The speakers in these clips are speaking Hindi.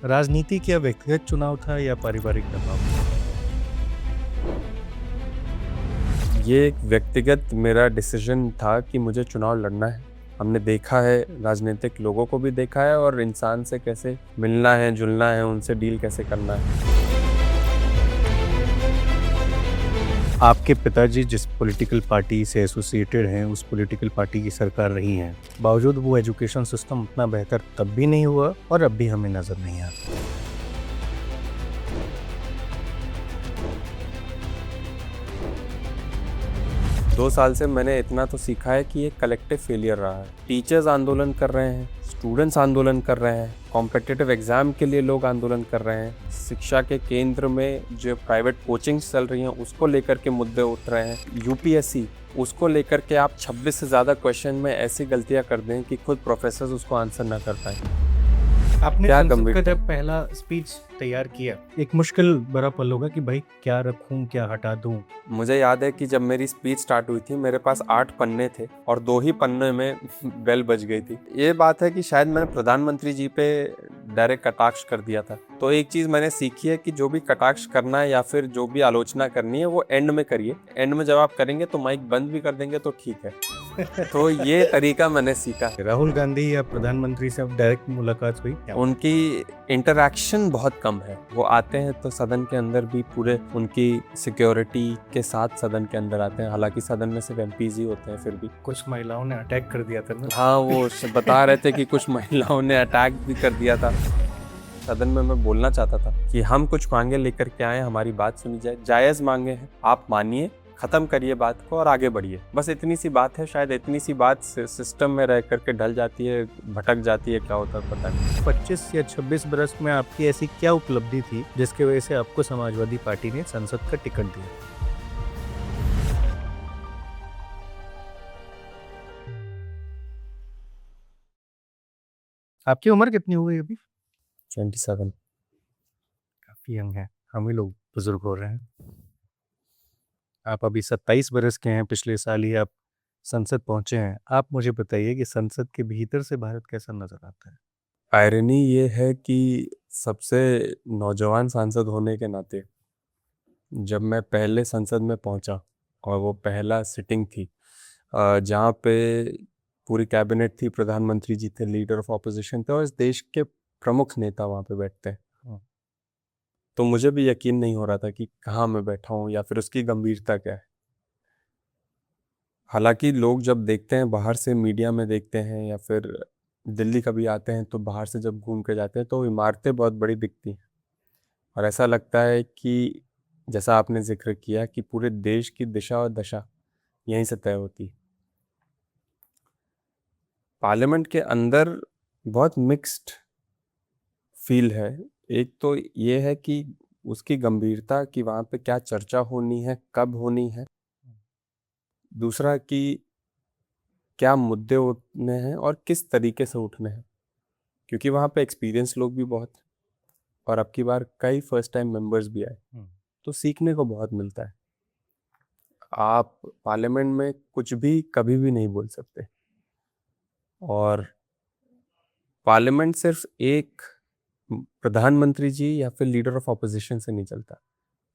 राजनीति क्या व्यक्तिगत चुनाव था या पारिवारिक दबाव? ये एक व्यक्तिगत मेरा डिसीजन था कि मुझे चुनाव लड़ना है। हमने देखा है, राजनीतिक लोगों को भी देखा है और इंसान से कैसे मिलना है, जुलना है, उनसे डील कैसे करना है। आपके पिताजी जिस पॉलिटिकल पार्टी से एसोसिएटेड हैं, उस पॉलिटिकल पार्टी की सरकार रही हैं। बावजूद वो एजुकेशन सिस्टम उतना बेहतर तब भी नहीं हुआ और अब भी हमें नज़र नहीं आता। 2 साल से मैंने इतना तो सीखा है कि ये कलेक्टिव फेलियर रहा है। टीचर्स आंदोलन कर रहे हैं, स्टूडेंट्स आंदोलन कर रहे हैं, कॉम्पिटिटिव एग्जाम के लिए लोग आंदोलन कर रहे हैं, शिक्षा के केंद्र में जो प्राइवेट कोचिंग्स चल रही हैं उसको लेकर के मुद्दे उठ रहे हैं। यूपीएससी उसको लेकर के आप 26 से ज़्यादा क्वेश्चन में ऐसी गलतियां कर दें कि खुद प्रोफेसर उसको आंसर ना कर पाए। आपने क्या संसद का गंभीर जब पहला स्पीच तैयार किया, एक मुश्किल बड़ा पल होगा कि भाई क्या रखूं, क्या हटा दूं। मुझे याद है कि जब मेरी स्पीच स्टार्ट हुई थी मेरे पास 8 पन्ने थे और 2 ही पन्ने में बेल बज गई थी। ये बात है कि शायद मैंने प्रधानमंत्री जी पे डायरेक्ट कटाक्ष कर दिया था। तो एक चीज़ मैंने सीखी है कि जो भी कटाक्ष करना है या फिर जो भी आलोचना करनी है वो एंड में करिए। एंड में जब आप करेंगे तो माइक बंद भी कर देंगे तो ठीक है। तो ये तरीका मैंने सीखा। राहुल गांधी या प्रधानमंत्री से अब डायरेक्ट मुलाकात हुई क्या? उनकी इंटरैक्शन बहुत कम है। वो आते हैं तो सदन के अंदर भी पूरे उनकी सिक्योरिटी के साथ सदन के अंदर आते हैं। हालांकि सदन में सिर्फ एमपीज ही होते हैं फिर भी। कुछ महिलाओं ने अटैक कर दिया था ना। हाँ, वो बता रहे थे कि कुछ महिलाओं ने अटैक भी कर दिया था। सदन में मैं बोलना चाहता था कि हम कुछ मांगे लेकर के आए, हमारी बात सुनी जाए। जायज़ मांगे हैं, आप मानिए, खत्म करिए बात को और आगे बढ़िए। बस इतनी सी बात है। शायद इतनी सी बात सिस्टम में रह करके ढल जाती है, भटक जाती है, क्या होता है पता नहीं। 25 या 26 बरस में आपकी ऐसी क्या उपलब्धि थी जिसकी वजह से आपको समाजवादी पार्टी ने संसद का टिकट दिया? आपकी उम्र कितनी हो गई अभी? 27। काफी यंग है, हम ही लोग बुजुर्ग हो रहे हैं। आप अभी 27 बरस के हैं, पिछले साल ही आप संसद पहुंचे हैं। आप मुझे बताइए कि संसद के भीतर से भारत कैसा नजर आता है? आयरनी ये है कि सबसे नौजवान सांसद होने के नाते जब मैं पहले संसद में पहुंचा और वो पहला सिटिंग थी जहाँ पे पूरी कैबिनेट थी, प्रधानमंत्री जी थे, लीडर ऑफ ऑपोजिशन थे और इस देश के प्रमुख नेता वहाँ पे बैठते हैं। तो मुझे भी यकीन नहीं हो रहा था कि कहाँ मैं बैठा हूँ या फिर उसकी गंभीरता क्या है। हालांकि लोग जब देखते हैं बाहर से, मीडिया में देखते हैं या फिर दिल्ली कभी आते हैं तो बाहर से जब घूम के जाते हैं तो इमारतें बहुत बड़ी दिखती हैं और ऐसा लगता है कि जैसा आपने जिक्र किया कि पूरे देश की दिशा और दशा यहीं से तय होती है। पार्लियामेंट के अंदर बहुत मिक्स्ड फील है। एक तो ये है कि उसकी गंभीरता कि वहाँ पे क्या चर्चा होनी है, कब होनी है। दूसरा कि क्या मुद्दे उठने हैं और किस तरीके से उठने हैं, क्योंकि वहाँ पे एक्सपीरियंस लोग भी बहुत हैं और अब की बार कई फर्स्ट टाइम मेंबर्स भी आए, तो सीखने को बहुत मिलता है। आप पार्लियामेंट में कुछ भी कभी भी नहीं बोल सकते और पार्लियामेंट सिर्फ एक प्रधानमंत्री जी या फिर लीडर ऑफ ऑपोजिशन से नहीं चलता।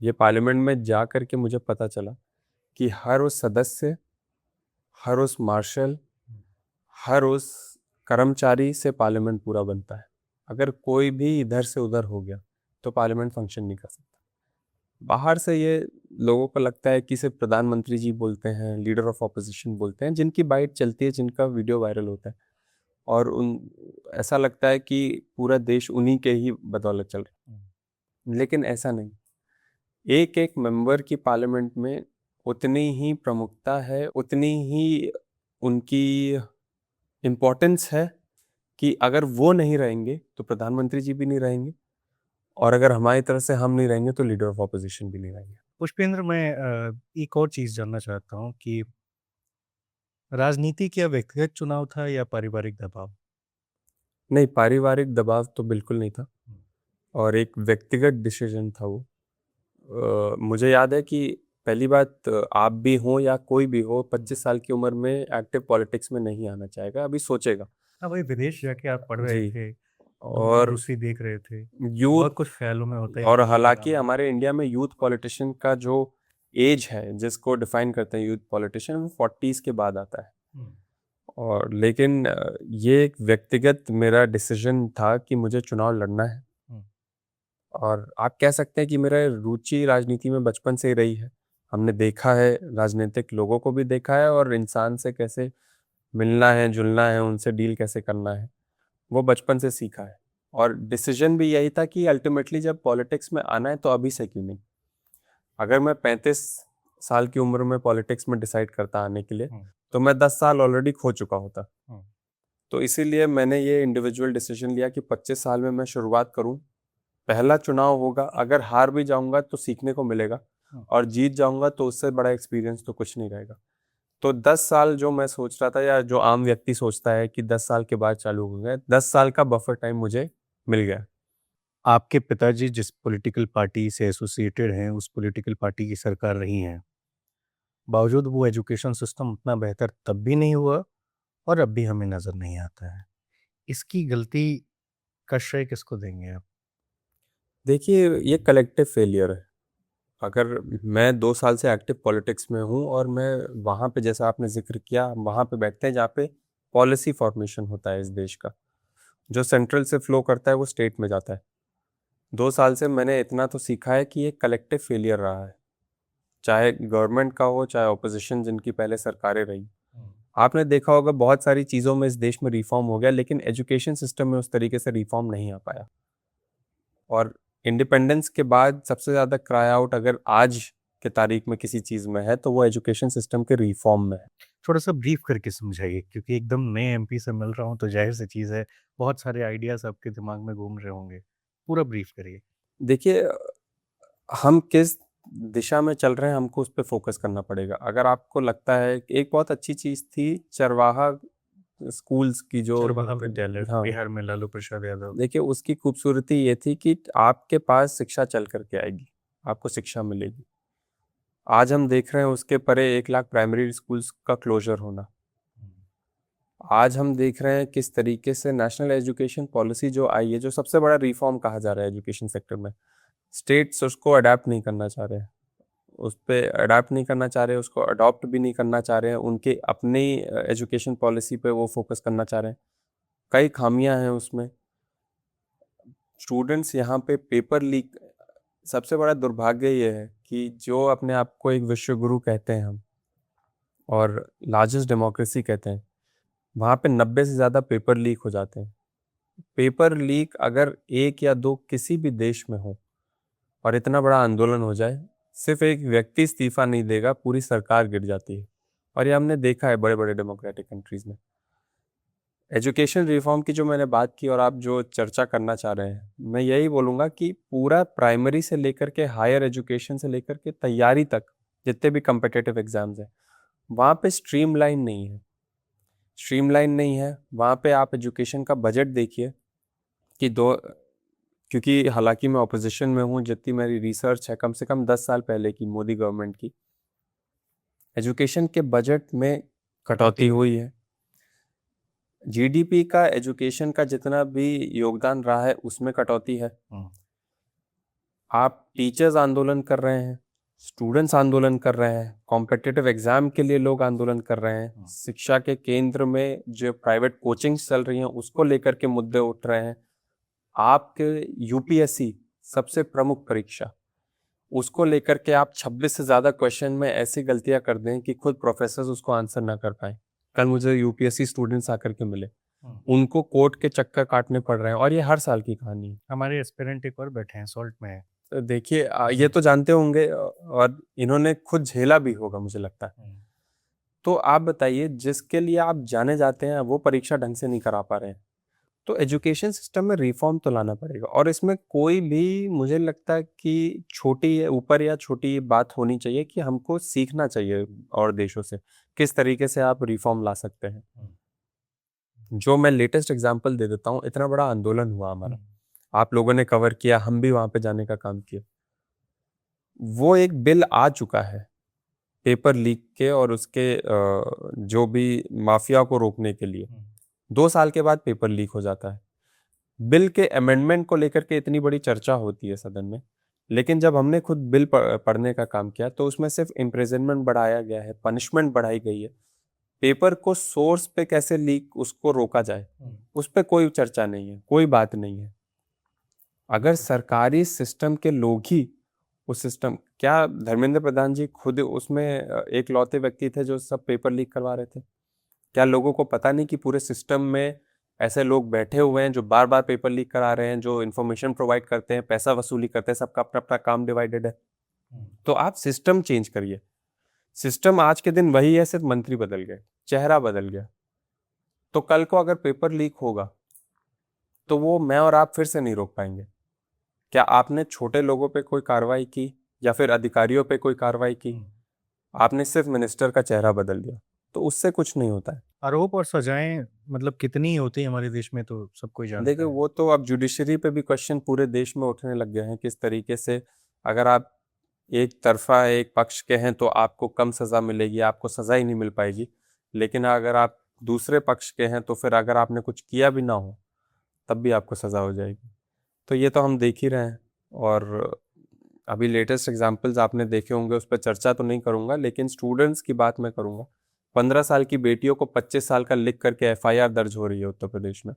ये पार्लियामेंट में जा कर के मुझे पता चला कि हर उस सदस्य, हर उस मार्शल, हर उस कर्मचारी से पार्लियामेंट पूरा बनता है। अगर कोई भी इधर से उधर हो गया तो पार्लियामेंट फंक्शन नहीं कर सकता। बाहर से ये लोगों को लगता है कि सिर्फ प्रधानमंत्री जी बोलते हैं, लीडर ऑफ ऑपोजिशन बोलते हैं, जिनकी बाइट चलती है, जिनका वीडियो वायरल होता है और उन ऐसा लगता है कि पूरा देश उन्हीं के ही बदौलत चल रहा है। लेकिन ऐसा नहीं। एक एक मेंबर की पार्लियामेंट में उतनी ही प्रमुखता है, उतनी ही उनकी इम्पोर्टेंस है कि अगर वो नहीं रहेंगे तो प्रधानमंत्री जी भी नहीं रहेंगे और अगर हमारी तरफ से हम नहीं रहेंगे तो लीडर ऑफ ऑपोजिशन भी नहीं रहेंगे। पुष्पेंद्र, मैं एक और चीज़ जानना चाहता हूँ कि राजनीति क्या व्यक्तिगत चुनाव था या पारिवारिक दबाव? नहीं, पारिवारिक दबाव तो बिल्कुल नहीं था और एक व्यक्तिगत डिसीजन था वो। मुझे याद है कि पहली बात, आप भी हो या कोई भी हो 25 साल की उम्र में एक्टिव पॉलिटिक्स में नहीं आना चाहेगा, अभी सोचेगा। हाँ, वही विदेश जाके आप पढ़ रहे जी। थे। और उसी देख रहे थे, यूथ, बहुत कुछ ख्यालों में होता है और ये हालांकि ड्रामा। हमारे इंडिया में यूथ पॉलिटिशियन का जो एज है जिसको डिफाइन करते हैं यूथ पॉलिटिशियन, वो 40s के बाद आता है। और लेकिन ये एक व्यक्तिगत मेरा डिसीजन था कि मुझे चुनाव लड़ना है। और आप कह सकते हैं कि मेरा रुचि राजनीति में बचपन से ही रही है। हमने देखा है, राजनीतिक लोगों को भी देखा है, और इंसान से कैसे मिलना है, जुलना है, उनसे डील कैसे करना है, वो बचपन से सीखा है। और डिसीजन भी यही था कि अल्टीमेटली जब पॉलिटिक्स में आना है तो अभी से क्यों नहीं। अगर मैं 35 साल की उम्र में पॉलिटिक्स में डिसाइड करता आने के लिए, तो मैं 10 साल ऑलरेडी खो चुका होता। तो इसीलिए मैंने ये इंडिविजुअल डिसीजन लिया कि 25 साल में मैं शुरुआत करूं। पहला चुनाव होगा, अगर हार भी जाऊंगा तो सीखने को मिलेगा, और जीत जाऊंगा तो उससे बड़ा एक्सपीरियंस तो कुछ नहीं रहेगा। तो 10 साल जो मैं सोच रहा था, या जो आम व्यक्ति सोचता है कि 10 साल के बाद चालू हो गए, 10 साल का बफर टाइम मुझे मिल गया। आपके पिताजी जिस पॉलिटिकल पार्टी से एसोसिएटेड हैं, उस पॉलिटिकल पार्टी की सरकार रही हैं, बावजूद वो एजुकेशन सिस्टम उतना बेहतर तब भी नहीं हुआ और अब भी हमें नज़र नहीं आता है। इसकी गलती का श्रेय किसको देंगे आप? देखिए, ये कलेक्टिव फेलियर है। अगर मैं 2 साल से एक्टिव पॉलिटिक्स में हूँ, और मैं वहाँ पे, जैसा आपने जिक्र किया, वहाँ पे बैठते हैं जहाँ पे पॉलिसी फॉर्मेशन होता है इस देश का। जो सेंट्रल से फ्लो करता है वो स्टेट में जाता है। 2 साल से मैंने इतना तो सीखा है कि ये कलेक्टिव फेलियर रहा है, चाहे गवर्नमेंट का हो, चाहे ऑपोजिशन जिनकी पहले सरकारें रही। आपने देखा होगा बहुत सारी चीज़ों में इस देश में रिफॉर्म हो गया, लेकिन एजुकेशन सिस्टम में उस तरीके से रिफॉर्म नहीं आ पाया। और इंडिपेंडेंस के बाद सबसे ज़्यादा क्राई आउट अगर आज के तारीख में किसी चीज़ में है, तो वो एजुकेशन सिस्टम के रिफॉर्म में है। थोड़ा सा ब्रीफ करके समझाइए, क्योंकि एकदम नए एमपी से मिल रहा हूँ तो जाहिर सी चीज़ है, बहुत सारे आइडियाज़ आपके दिमाग में घूम रहे होंगे। पूरा ब्रीफ करिए। देखिए, हम किस दिशा में चल रहे हैं, हमको उस पर फोकस करना पड़ेगा। अगर आपको लगता है, एक बहुत अच्छी चीज़ थी चरवाहा स्कूल्स की, जो चरवाहा विद्यालय, हाँ, बिहार में लालू प्रसाद यादव। देखिए उसकी खूबसूरती ये थी कि आपके पास शिक्षा चल करके आएगी, आपको शिक्षा मिलेगी। आज हम देख रहे हैं उसके परे 1 लाख प्राइमरी स्कूल्स का क्लोजर होना। आज हम देख रहे हैं किस तरीके से नेशनल एजुकेशन पॉलिसी जो आई है, जो सबसे बड़ा रिफॉर्म कहा जा रहा है एजुकेशन सेक्टर में, स्टेट्स उसको अडेप्ट नहीं करना चाह रहे हैं। उस पर अडेप्ट नहीं करना चाह रहे हैं, उसको अडॉप्ट भी नहीं करना चाह रहे हैं। उनके अपनी एजुकेशन पॉलिसी पे वो फोकस करना चाह रहे हैं। कई खामियां हैं उसमें। स्टूडेंट्स यहाँ पे पेपर लीक, सबसे बड़ा दुर्भाग्य ये है कि जो अपने आप को एक विश्व गुरु कहते हैं हम, और लार्जेस्ट डेमोक्रेसी कहते हैं, वहाँ पे 90 से ज़्यादा पेपर लीक हो जाते हैं। पेपर लीक अगर 1 या 2 किसी भी देश में हो, और इतना बड़ा आंदोलन हो जाए, सिर्फ एक व्यक्ति इस्तीफा नहीं देगा, पूरी सरकार गिर जाती है। और ये हमने देखा है बड़े बड़े डेमोक्रेटिक कंट्रीज में। एजुकेशन रिफॉर्म की जो मैंने बात की, और आप जो चर्चा करना चाह रहे हैं, मैं यही बोलूँगा कि पूरा प्राइमरी से लेकर के हायर एजुकेशन से लेकर के तैयारी तक, जितने भी कम्पिटिटिव एग्जाम्स हैं, वहाँ पे स्ट्रीमलाइन नहीं है। स्ट्रीमलाइन नहीं है वहाँ पे। आप एजुकेशन का बजट देखिए कि क्योंकि हालांकि मैं ऑपोजिशन में हूँ, जितनी मेरी रिसर्च है कम से कम 10 साल पहले की मोदी गवर्नमेंट की, एजुकेशन के बजट में कटौती हुई है। जीडीपी का एजुकेशन का जितना भी योगदान रहा है उसमें कटौती है। आप टीचर्स आंदोलन कर रहे हैं, स्टूडेंट्स आंदोलन कर रहे हैं, कॉम्पिटिटिव एग्जाम के लिए लोग आंदोलन कर रहे हैं, शिक्षा के केंद्र में जो प्राइवेट कोचिंग्स चल रही हैं उसको लेकर के मुद्दे उठ रहे हैं। आपके यूपीएससी सबसे प्रमुख परीक्षा, उसको लेकर के आप 26 से ज़्यादा क्वेश्चन में ऐसी गलतियां कर दें कि खुद प्रोफेसर उसको आंसर ना कर पाए। कल मुझे यूपीएससी स्टूडेंट्स आकर के मिले, उनको कोर्ट के चक्कर काटने पड़ रहे हैं, और ये हर साल की कहानी है। हमारे एस्पिरेंट एक और बैठे हैं, सॉल्ट में है। तो देखिए, ये तो जानते होंगे, और इन्होंने खुद झेला भी होगा मुझे लगता है। तो आप बताइए, जिसके लिए आप जाने जाते हैं वो परीक्षा ढंग से नहीं करा पा रहे हैं। तो एजुकेशन सिस्टम में रिफॉर्म तो लाना पड़ेगा, और इसमें कोई भी, मुझे लगता है कि छोटी ऊपर या छोटी बात होनी चाहिए कि हमको सीखना चाहिए और देशों से किस तरीके से आप रिफॉर्म ला सकते हैं। जो मैं लेटेस्ट एग्जांपल दे देता हूँ, इतना बड़ा आंदोलन हुआ हमारा, आप लोगों ने कवर किया, हम भी वहां पे जाने का काम किया। वो एक बिल आ चुका है पेपर लीक के और उसके जो भी माफिया को रोकने के लिए। 2 साल के बाद पेपर लीक हो जाता है। बिल के अमेंडमेंट को लेकर के इतनी बड़ी चर्चा होती है सदन में, लेकिन जब हमने खुद बिल पढ़ने का काम किया तो उसमें सिर्फ इम्प्रिजनमेंट बढ़ाया गया है, पनिशमेंट बढ़ाई गई है। पेपर को सोर्स पे कैसे लीक उसको रोका जाए, उस पर कोई चर्चा नहीं है, कोई बात नहीं है। अगर सरकारी सिस्टम के लोग ही उस सिस्टम, क्या धर्मेंद्र प्रधान जी खुद उसमें एक लौते व्यक्ति थे जो सब पेपर लीक करवा रहे थे? क्या लोगों को पता नहीं कि पूरे सिस्टम में ऐसे लोग बैठे हुए हैं जो बार बार पेपर लीक करा रहे हैं, जो इन्फॉर्मेशन प्रोवाइड करते हैं, पैसा वसूली करते हैं, सबका अपना अपना काम डिवाइडेड है। तो आप सिस्टम चेंज करिए। सिस्टम आज के दिन वही है, सिर्फ मंत्री बदल गए, चेहरा बदल गया। तो कल को अगर पेपर लीक होगा तो वो मैं और आप फिर से नहीं रोक पाएंगे। क्या आपने छोटे लोगों पे कोई कार्रवाई की या फिर अधिकारियों पे कोई कार्रवाई की? आपने सिर्फ मिनिस्टर का चेहरा बदल दिया, तो उससे कुछ नहीं होता है। आरोप और सजाएं मतलब कितनी होती है हमारे देश में, तो सब कोई जानता देखिए, है। वो तो अब जुडिशरी पे भी क्वेश्चन पूरे देश में उठने लग गए हैं, किस तरीके से अगर आप एक तरफा एक पक्ष के हैं तो आपको कम सजा मिलेगी, आपको सजा ही नहीं मिल पाएगी। लेकिन अगर आप दूसरे पक्ष के हैं तो फिर अगर आपने कुछ किया भी ना हो तब भी आपको सजा हो जाएगी। तो ये तो हम देख ही रहे हैं। और अभी लेटेस्ट एग्जाम्पल्स आपने देखे होंगे, उस पर चर्चा तो नहीं करूंगा, लेकिन स्टूडेंट्स की बात मैं करूंगा। 15 साल की बेटियों को 25 साल का लिख करके एफआईआर दर्ज हो रही है उत्तर प्रदेश में।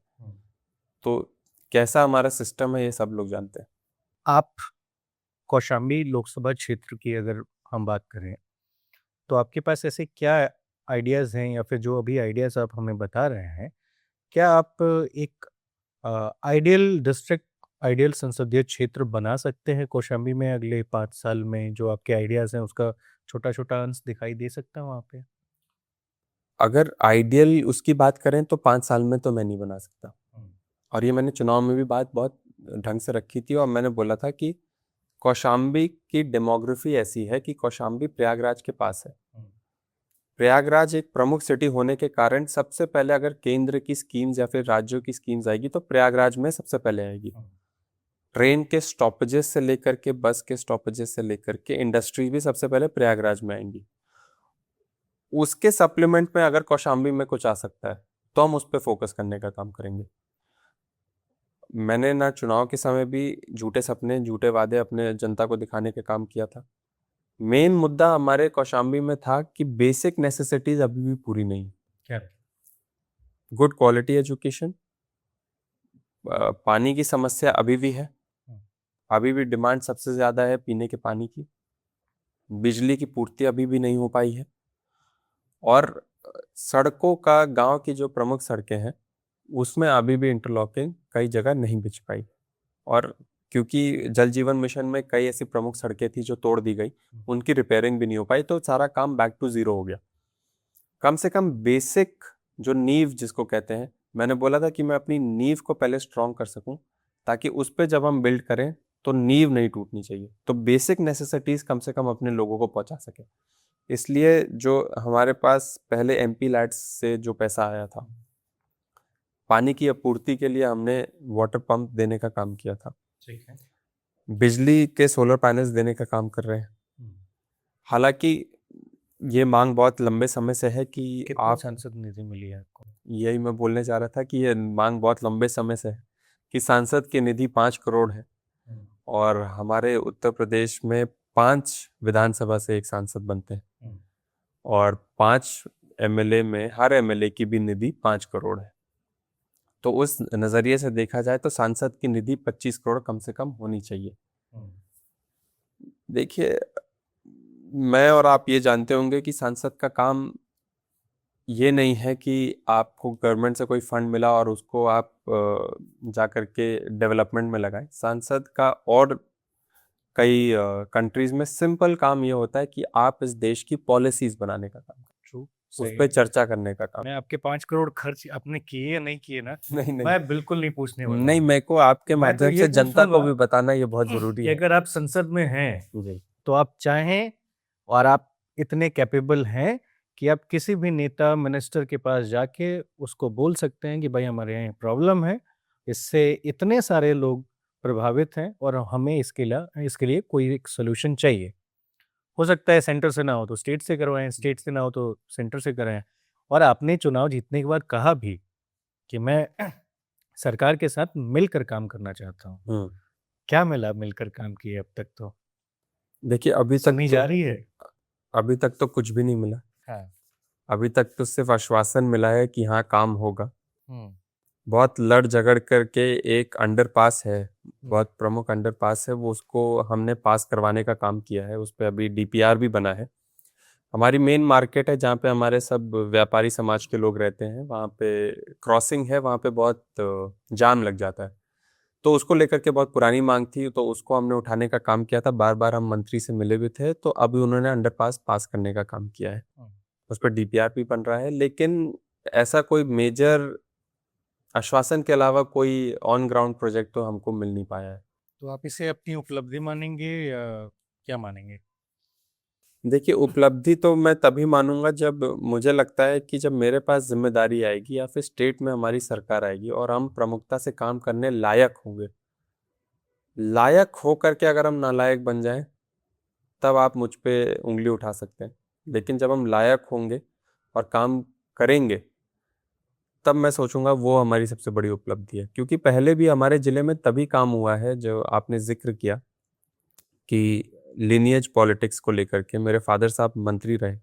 तो कैसा हमारा सिस्टम है ये सब लोग जानते हैं। आप कौशाम्बी लोकसभा क्षेत्र की अगर हम बात करें तो आपके पास ऐसे क्या आइडियाज़ हैं, या फिर जो अभी आइडियाज़ आप हमें बता रहे हैं, क्या आप एक आइडियल डिस्ट्रिक्ट, आइडियल संसदीय क्षेत्र बना सकते हैं कौशाम्बी में अगले 5 साल में? जो आपके आइडियाज़ हैं उसका छोटा छोटा अंश दिखाई दे सकता है वहाँ पे? अगर आइडियल उसकी बात करें तो 5 साल में तो मैं नहीं बना सकता। और ये मैंने चुनाव में भी बात बहुत ढंग से रखी थी, और मैंने बोला था कि कौशाम्बी की डेमोग्राफी ऐसी है कि कौशाम्बी प्रयागराज के पास है। प्रयागराज एक प्रमुख सिटी होने के कारण सबसे पहले अगर केंद्र की स्कीम्स या फिर राज्यों की स्कीम्स आएगी तो प्रयागराज में सबसे पहले आएगी। ट्रेन के स्टॉपेजेस से लेकर के, बस के स्टॉपेजेस से लेकर के, इंडस्ट्री भी सबसे पहले प्रयागराज में आएंगी। उसके सप्लीमेंट में अगर कौशाम्बी में कुछ आ सकता है तो हम उस पर फोकस करने का काम करेंगे। मैंने ना चुनाव के समय भी झूठे सपने, झूठे वादे अपने जनता को दिखाने का काम किया था। मेन मुद्दा हमारे कौशाम्बी में था कि बेसिक नेसेसिटीज अभी भी पूरी नहीं। क्या? गुड क्वालिटी एजुकेशन, पानी की समस्या अभी भी है, अभी भी डिमांड सबसे ज़्यादा है पीने के पानी की। बिजली की पूर्ति अभी भी नहीं हो पाई है। और सड़कों का, गांव की जो प्रमुख सड़कें हैं उसमें अभी भी इंटरलॉकिंग कई जगह नहीं बिछ पाई। और क्योंकि जल जीवन मिशन में कई ऐसी प्रमुख सड़कें थी जो तोड़ दी गई, उनकी रिपेयरिंग भी नहीं हो पाई, तो सारा काम बैक टू जीरो हो गया। कम से कम बेसिक जो नींव जिसको कहते हैं, मैंने बोला था कि मैं अपनी नींव को पहले स्ट्रॉन्ग कर सकूं ताकि उस पर जब हम बिल्ड करें तो नींव नहीं टूटनी चाहिए। तो बेसिक नेसेसिटीज कम से कम अपने लोगों को पहुंचा सके। इसलिए जो हमारे पास पहले एमपी लैड्स से जो पैसा आया था पानी की आपूर्ति के लिए, हमने वाटर पंप देने का काम किया था। ठीक है। बिजली के सोलर पैनल्स देने का काम कर रहे हैं। हालांकि ये मांग बहुत लंबे समय से है कि कितनी आप, सांसद निधि मिली है आपको? यही मैं बोलने जा रहा था कि ये मांग बहुत लंबे समय से है कि सांसद की निधि 5 करोड़ है। और हमारे उत्तर प्रदेश में 5 विधानसभा से एक सांसद बनते हैं, और 5 एमएलए में हर एमएलए की भी निधि 5 करोड़ है। तो उस नज़रिए से देखा जाए तो सांसद की निधि 25 करोड़ कम से कम होनी चाहिए। देखिए, मैं और आप ये जानते होंगे कि सांसद का काम ये नहीं है कि आपको गवर्नमेंट से कोई फंड मिला और उसको आप जा कर के डेवलपमेंट में लगाएं। सांसद का और कई कंट्रीज में सिंपल काम ये होता है कि आप इस देश की पॉलिसीज बनाने का काम, ट्रू, उस पर चर्चा करने का काम। मैं आपके 5 करोड़ खर्च आपने किए या नहीं किए ना, नहीं नहीं मैं बिल्कुल नहीं पूछने वाला नहीं, हूँ। मेरे को आपके मैं तो माध्यम ये से जनता को पूछूंगा भी बताना ये बहुत जरूरी कि है। अगर आप संसद में हैं जी। तो आप चाहें और आप इतने कैपेबल हैं कि आप किसी भी नेता, मिनिस्टर के पास जाके उसको बोल सकते हैं कि भाई हमारे यहाँ प्रॉब्लम है, इससे इतने सारे लोग प्रभावित हैं और हमें इसके लिए कोई एक सोल्यूशन चाहिए। हो सकता है सेंटर से ना हो तो स्टेट से करवाएं, स्टेट से ना हो तो सेंटर से कराएं। और आपने चुनाव जीतने के बाद कहा भी कि मैं सरकार के साथ मिलकर काम करना चाहता हूँ। क्या मिला मिलकर काम किए अब तक तो? देखिए सुनी जा रही है? अभी तक तो कुछ भी नहीं मिला। हाँ। अभी तक तो सिर्फ आश्वासन मिला है कि हाँ काम होगा। हुँ। बहुत लड़ झगड़ करके एक अंडरपास है, बहुत प्रमुख अंडरपास है, वो उसको हमने पास करवाने का काम किया है। उस पे अभी डीपीआर भी बना है। हमारी मेन मार्केट है जहाँ पे हमारे सब व्यापारी समाज के लोग रहते हैं, वहाँ पे क्रॉसिंग है, वहाँ पे बहुत जाम लग जाता है। तो उसको लेकर के बहुत पुरानी मांग थी, तो उसको हमने उठाने का काम किया था। बार बार हम मंत्री से मिले भी थे, तो अभी उन्होंने अंडरपास पास करने का काम किया है। उस पर डीपीआर भी बन रहा है, लेकिन ऐसा कोई मेजर आश्वासन के अलावा कोई ऑन ग्राउंड प्रोजेक्ट तो हमको मिल नहीं पाया है। तो आप इसे अपनी उपलब्धि मानेंगे या क्या मानेंगे? देखिए, उपलब्धि तो मैं तभी मानूंगा जब मुझे लगता है कि जब मेरे पास जिम्मेदारी आएगी या फिर स्टेट में हमारी सरकार आएगी और हम प्रमुखता से काम करने लायक होंगे। लायक हो करके अगर हम नालायक बन जाएं, तब आप मुझ पे उंगली उठा सकते हैं। लेकिन जब हम लायक होंगे और काम करेंगे, तब मैं सोचूंगा वो हमारी सबसे बड़ी उपलब्धि है। क्योंकि पहले भी हमारे जिले में तभी काम हुआ है, जो आपने जिक्र किया कि लिनियज पॉलिटिक्स को लेकर के मेरे फादर साहब मंत्री रहे,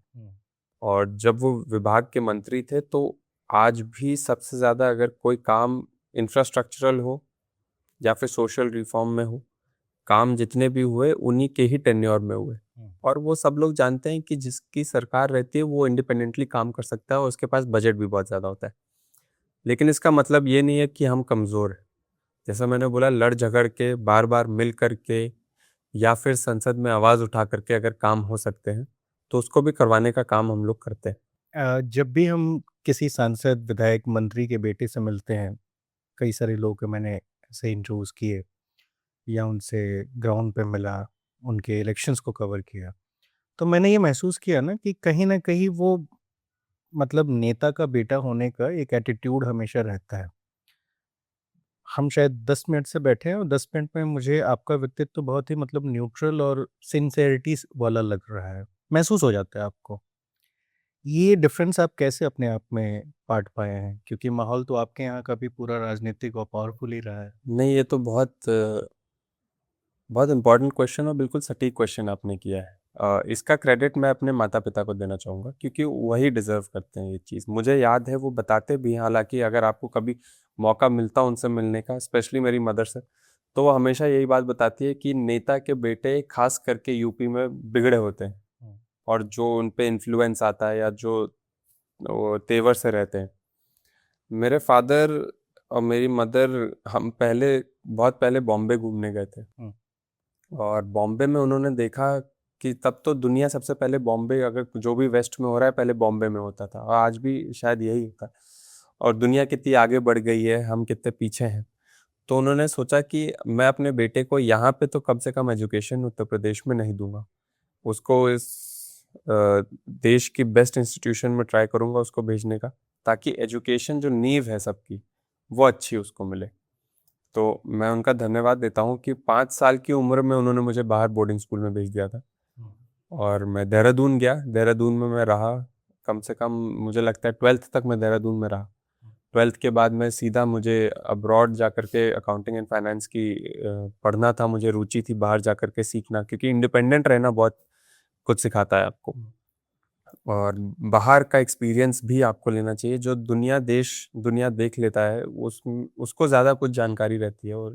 और जब वो विभाग के मंत्री थे तो आज भी सबसे ज़्यादा अगर कोई काम इंफ्रास्ट्रक्चरल हो या फिर सोशल रिफॉर्म में हो, काम जितने भी हुए उन्हीं के ही टेन्योर में हुए। और वो सब लोग जानते हैं कि जिसकी सरकार रहती है वो इंडिपेंडेंटली काम कर सकता है और उसके पास बजट भी बहुत ज़्यादा होता है। लेकिन इसका मतलब ये नहीं है कि हम कमज़ोर हैं। जैसा मैंने बोला, लड़ झगड़ के, बार बार मिल करके या फिर संसद में आवाज़ उठा करके अगर काम हो सकते हैं, तो उसको भी करवाने का काम हम लोग करते हैं। जब भी हम किसी सांसद, विधायक, मंत्री के बेटे से मिलते हैं, कई सारे लोग को मैंने ऐसे इंटरव्यूज़ किए या उनसे ग्राउंड पे मिला, उनके इलेक्शंस को कवर किया, तो मैंने ये महसूस किया ना कि कहीं न कहीं वो मतलब नेता का बेटा होने का एक एटीट्यूड हमेशा रहता है। हम शायद 10 मिनट से बैठे हैं और 10 मिनट में मुझे आपका व्यक्तित्व बहुत ही मतलब न्यूट्रल और सिंसेरिटी वाला लग रहा है, महसूस हो जाता है आपको। ये डिफरेंस आप कैसे अपने आप में पाट पाए हैं? क्योंकि माहौल तो आपके यहाँ का भी पूरा राजनीतिक और पावरफुल ही रहा है। नहीं, ये तो बहुत इंपॉर्टेंट क्वेश्चन और बिल्कुल सटीक क्वेश्चन आपने किया है। इसका क्रेडिट मैं अपने माता पिता को देना चाहूँगा, क्योंकि वही डिजर्व करते हैं ये चीज़। मुझे याद है वो बताते भी हैं, हालांकि अगर आपको कभी मौका मिलता उनसे मिलने का, स्पेशली मेरी मदर से, तो वो हमेशा यही बात बताती है कि नेता के बेटे खास करके यूपी में बिगड़े होते हैं, और जो उन पे इन्फ्लुएंस आता है या जो वो तेवर से रहते हैं। मेरे फादर और मेरी मदर, हम बहुत पहले बॉम्बे घूमने गए थे, और बॉम्बे में उन्होंने देखा कि तब तो दुनिया सबसे पहले बॉम्बे, अगर जो भी वेस्ट में हो रहा है पहले बॉम्बे में होता था, और आज भी शायद यही होता है। और दुनिया कितनी आगे बढ़ गई है, हम कितने पीछे हैं। तो उन्होंने सोचा कि मैं अपने बेटे को यहाँ पे तो कम से कम एजुकेशन उत्तर प्रदेश में नहीं दूंगा, उसको इस देश की बेस्ट इंस्टीट्यूशन में ट्राई करूंगा उसको भेजने का, ताकि एजुकेशन जो नींव है सबकी, वो अच्छी उसको मिले। तो मैं उनका धन्यवाद देता हूँ कि 5 साल की उम्र में उन्होंने मुझे बाहर बोर्डिंग स्कूल में भेज दिया था, और मैं देहरादून गया। देहरादून में मैं रहा कम से कम, मुझे लगता है 12th तक मैं देहरादून में रहा। 12th के बाद मैं सीधा, मुझे अब्रॉड जा कर के अकाउंटिंग एंड फाइनेंस की पढ़ना था, मुझे रुचि थी बाहर जा कर के सीखना, क्योंकि इंडिपेंडेंट रहना बहुत कुछ सिखाता है आपको। और बाहर का एक्सपीरियंस भी आपको लेना चाहिए। जो दुनिया देख लेता है, उसको ज़्यादा कुछ जानकारी रहती है। और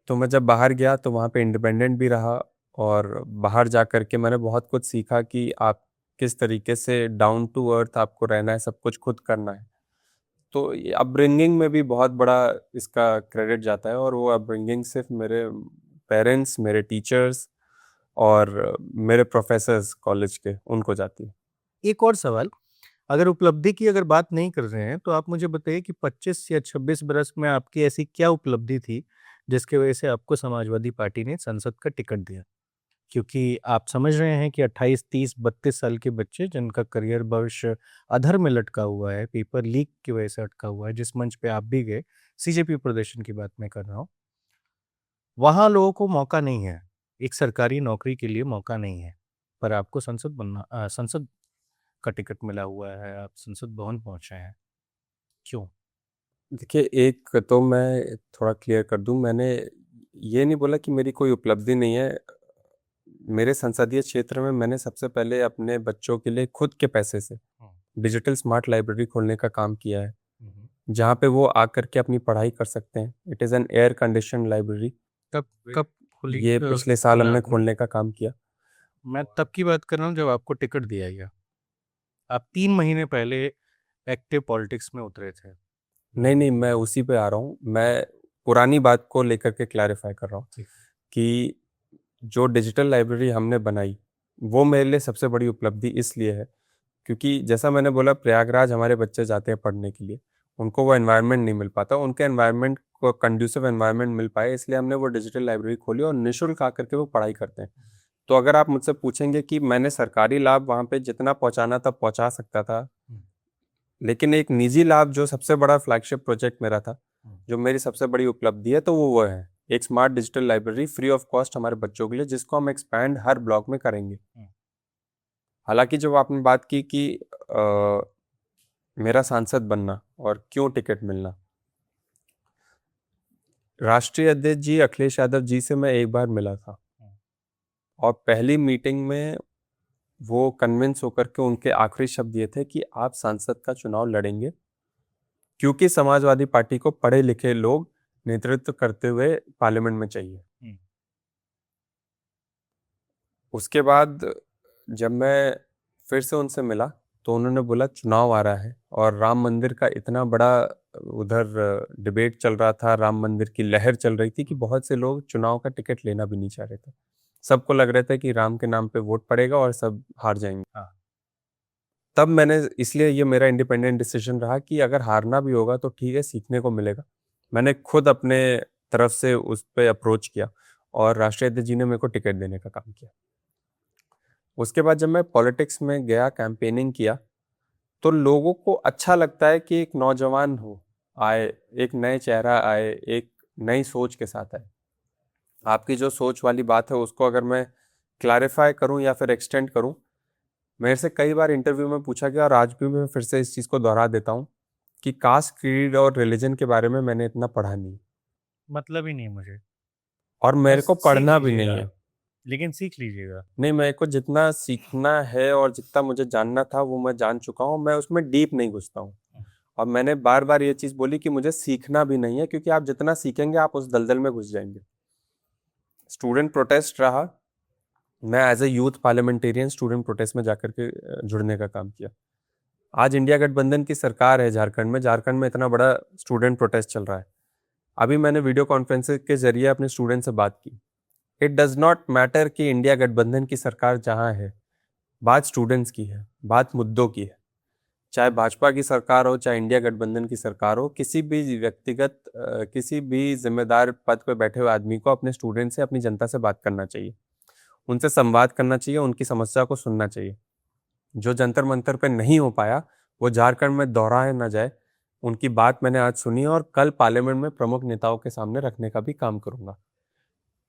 तो मैं जब बाहर गया तो वहाँ पे इंडिपेंडेंट भी रहा, और बाहर जा कर के मैंने बहुत कुछ सीखा कि आप किस तरीके से डाउन टू अर्थ आपको रहना है, सब कुछ खुद करना है। तो ये अपब्रिंगिंग में भी बहुत बड़ा इसका क्रेडिट जाता है, और वो अपब्रिंगिंग सिर्फ मेरे पेरेंट्स, मेरे टीचर्स और मेरे प्रोफेसर्स कॉलेज के, उनको जाती है। एक और सवाल, अगर उपलब्धि की अगर बात नहीं कर रहे हैं, तो आप मुझे बताइए कि 25 या 26 बरस में आपकी ऐसी क्या उपलब्धि थी, जिसकी वजह से आपको समाजवादी पार्टी ने संसद का टिकट दिया? क्योंकि आप समझ रहे हैं कि 28, 30, 32 साल के बच्चे जिनका करियर भविष्य अधर में लटका हुआ है, पेपर लीक की वजह से अटका हुआ है, जिस मंच पे आप भी गए, सीजेपी प्रदर्शन की बात मैं कर रहा हूँ, वहाँ लोगों को मौका नहीं है, एक सरकारी नौकरी के लिए मौका नहीं है, पर आपको संसद का टिकट मिला हुआ है, आप संसद भवन पहुँचे हैं, क्यों? देखिए, एक तो मैं थोड़ा क्लियर कर दूं, मैंने ये नहीं बोला कि मेरी कोई उपलब्धि नहीं है। मेरे संसदीय क्षेत्र में मैंने सबसे पहले अपने बच्चों के लिए खुद के पैसे से डिजिटल स्मार्ट लाइब्रेरी खोलने का काम किया है, जहाँ पे वो आकर के अपनी पढ़ाई कर सकते हैं। It is an air condition library. कब कब खुली? ये पिछले साल खोला हमने आपने? खोलने का काम किया। मैं तब की बात कर रहा हूँ जब आपको टिकट दिया गया। आप 3 महीने पहले एक्टिव पॉलिटिक्स में उतरे थे। नहीं नहीं, मैं उसी पे आ रहा हूँ। मैं पुरानी बात को लेकर के क्लैरिफाई कर रहा हूँ कि जो डिजिटल लाइब्रेरी हमने बनाई वो मेरे लिए सबसे बड़ी उपलब्धि इसलिए है क्योंकि जैसा मैंने बोला, प्रयागराज हमारे बच्चे जाते हैं पढ़ने के लिए, उनको वो एनवायरनमेंट नहीं मिल पाता, उनके एनवायरनमेंट को कंड्यूसिव एनवायरनमेंट मिल पाए, इसलिए हमने वो डिजिटल लाइब्रेरी खोली और निःशुल्क आकर के वो पढ़ाई करते हैं। तो अगर आप मुझसे पूछेंगे कि मैंने सरकारी लाभ वहाँ पे जितना पहुँचाना था पहुँचा सकता था, लेकिन एक निजी लाभ जो सबसे बड़ा फ्लैगशिप प्रोजेक्ट मेरा था, जो मेरी सबसे बड़ी उपलब्धि है, तो वो है एक smart digital library free of cost हमारे बच्चों के लिए, जिसको हम एक्सपैंड हर ब्लॉक में करेंगे। हालांकि जब आपने बात की कि मेरा सांसद बनना और क्यों टिकट मिलना, राष्ट्रीय अध्यक्ष जी अखिलेश यादव जी से मैं एक बार मिला था और पहली मीटिंग में वो कन्विंस होकर के उनके आखिरी शब्द ये थे कि आप सांसद का चुनाव लड़ेंगे क्योंकि समाजवादी पार्टी को पढ़े लिखे लोग नेतृत्व करते हुए पार्लियामेंट में चाहिए। उसके बाद जब मैं फिर से उनसे मिला तो उन्होंने बोला चुनाव आ रहा है और राम मंदिर का इतना बड़ा उधर डिबेट चल रहा था, राम मंदिर की लहर चल रही थी कि बहुत से लोग चुनाव का टिकट लेना भी नहीं चाह रहे थे। सबको लग रहा था कि राम के नाम पे वोट पड़ेगा और सब हार जाएंगे। तब मैंने, इसलिए ये मेरा इंडिपेंडेंट डिसीजन रहा कि अगर हारना भी होगा तो ठीक है, सीखने को मिलेगा। मैंने खुद अपने तरफ से उस पर अप्रोच किया और राष्ट्रीय अध्यक्ष जी ने मेरे को टिकट देने का काम किया। उसके बाद जब मैं पॉलिटिक्स में गया, कैंपेनिंग किया, तो लोगों को अच्छा लगता है कि एक नौजवान हो आए, एक नए चेहरा आए, एक नई सोच के साथ आए। आपकी जो सोच वाली बात है उसको अगर मैं क्लैरिफाई करूं या फिर एक्सटेंड करूं, मेरे से कई बार इंटरव्यू में पूछा गया और आज भी मैं फिर से इस चीज़ को दोहरा देता हूं कि कास्ट, क्रीड और रिलीजन के बारे में मैंने इतना पढ़ा नहीं मतलब ही नहीं मुझे। और मेरे बस को सीख पढ़ना भी नहीं लीजिएगा, है। लेकिन सीख लीजिएगा। नहीं, मेरे को जितना सीखना है और जितना मुझे जानना था वो मैं जान चुका हूँ, मैं उसमें डीप नहीं घुसता हूँ। और मैंने बार बार ये चीज़ बोली कि मुझे सीखना भी नहीं है क्योंकि आप जितना सीखेंगे आप उस दलदल में घुस जाएंगे। स्टूडेंट प्रोटेस्ट रहा, मैं as a youth parliamentarian student protest में जाकर के जुड़ने का काम किया। आज इंडिया गठबंधन की सरकार है झारखंड में इतना बड़ा स्टूडेंट प्रोटेस्ट चल रहा है। अभी मैंने वीडियो कॉन्फ्रेंस के जरिए अपने स्टूडेंट से बात की। इट डज नॉट मैटर कि इंडिया गठबंधन की सरकार जहाँ है, बात स्टूडेंट्स की है, बात मुद्दों की है। चाहे भाजपा की सरकार हो, चाहे इंडिया गठबंधन की सरकार हो, किसी भी व्यक्तिगत किसी भी जिम्मेदार पद पर बैठे हुए आदमी को अपने स्टूडेंट से, अपनी जनता से बात करना चाहिए, उनसे संवाद करना चाहिए, उनकी समस्या को सुनना चाहिए। जो जंतर मंतर पे नहीं हो पाया वो झारखंड में दोहराया ना जाए, उनकी बात मैंने आज सुनी और कल पार्लियामेंट में प्रमुख नेताओं के सामने रखने का भी काम करूंगा।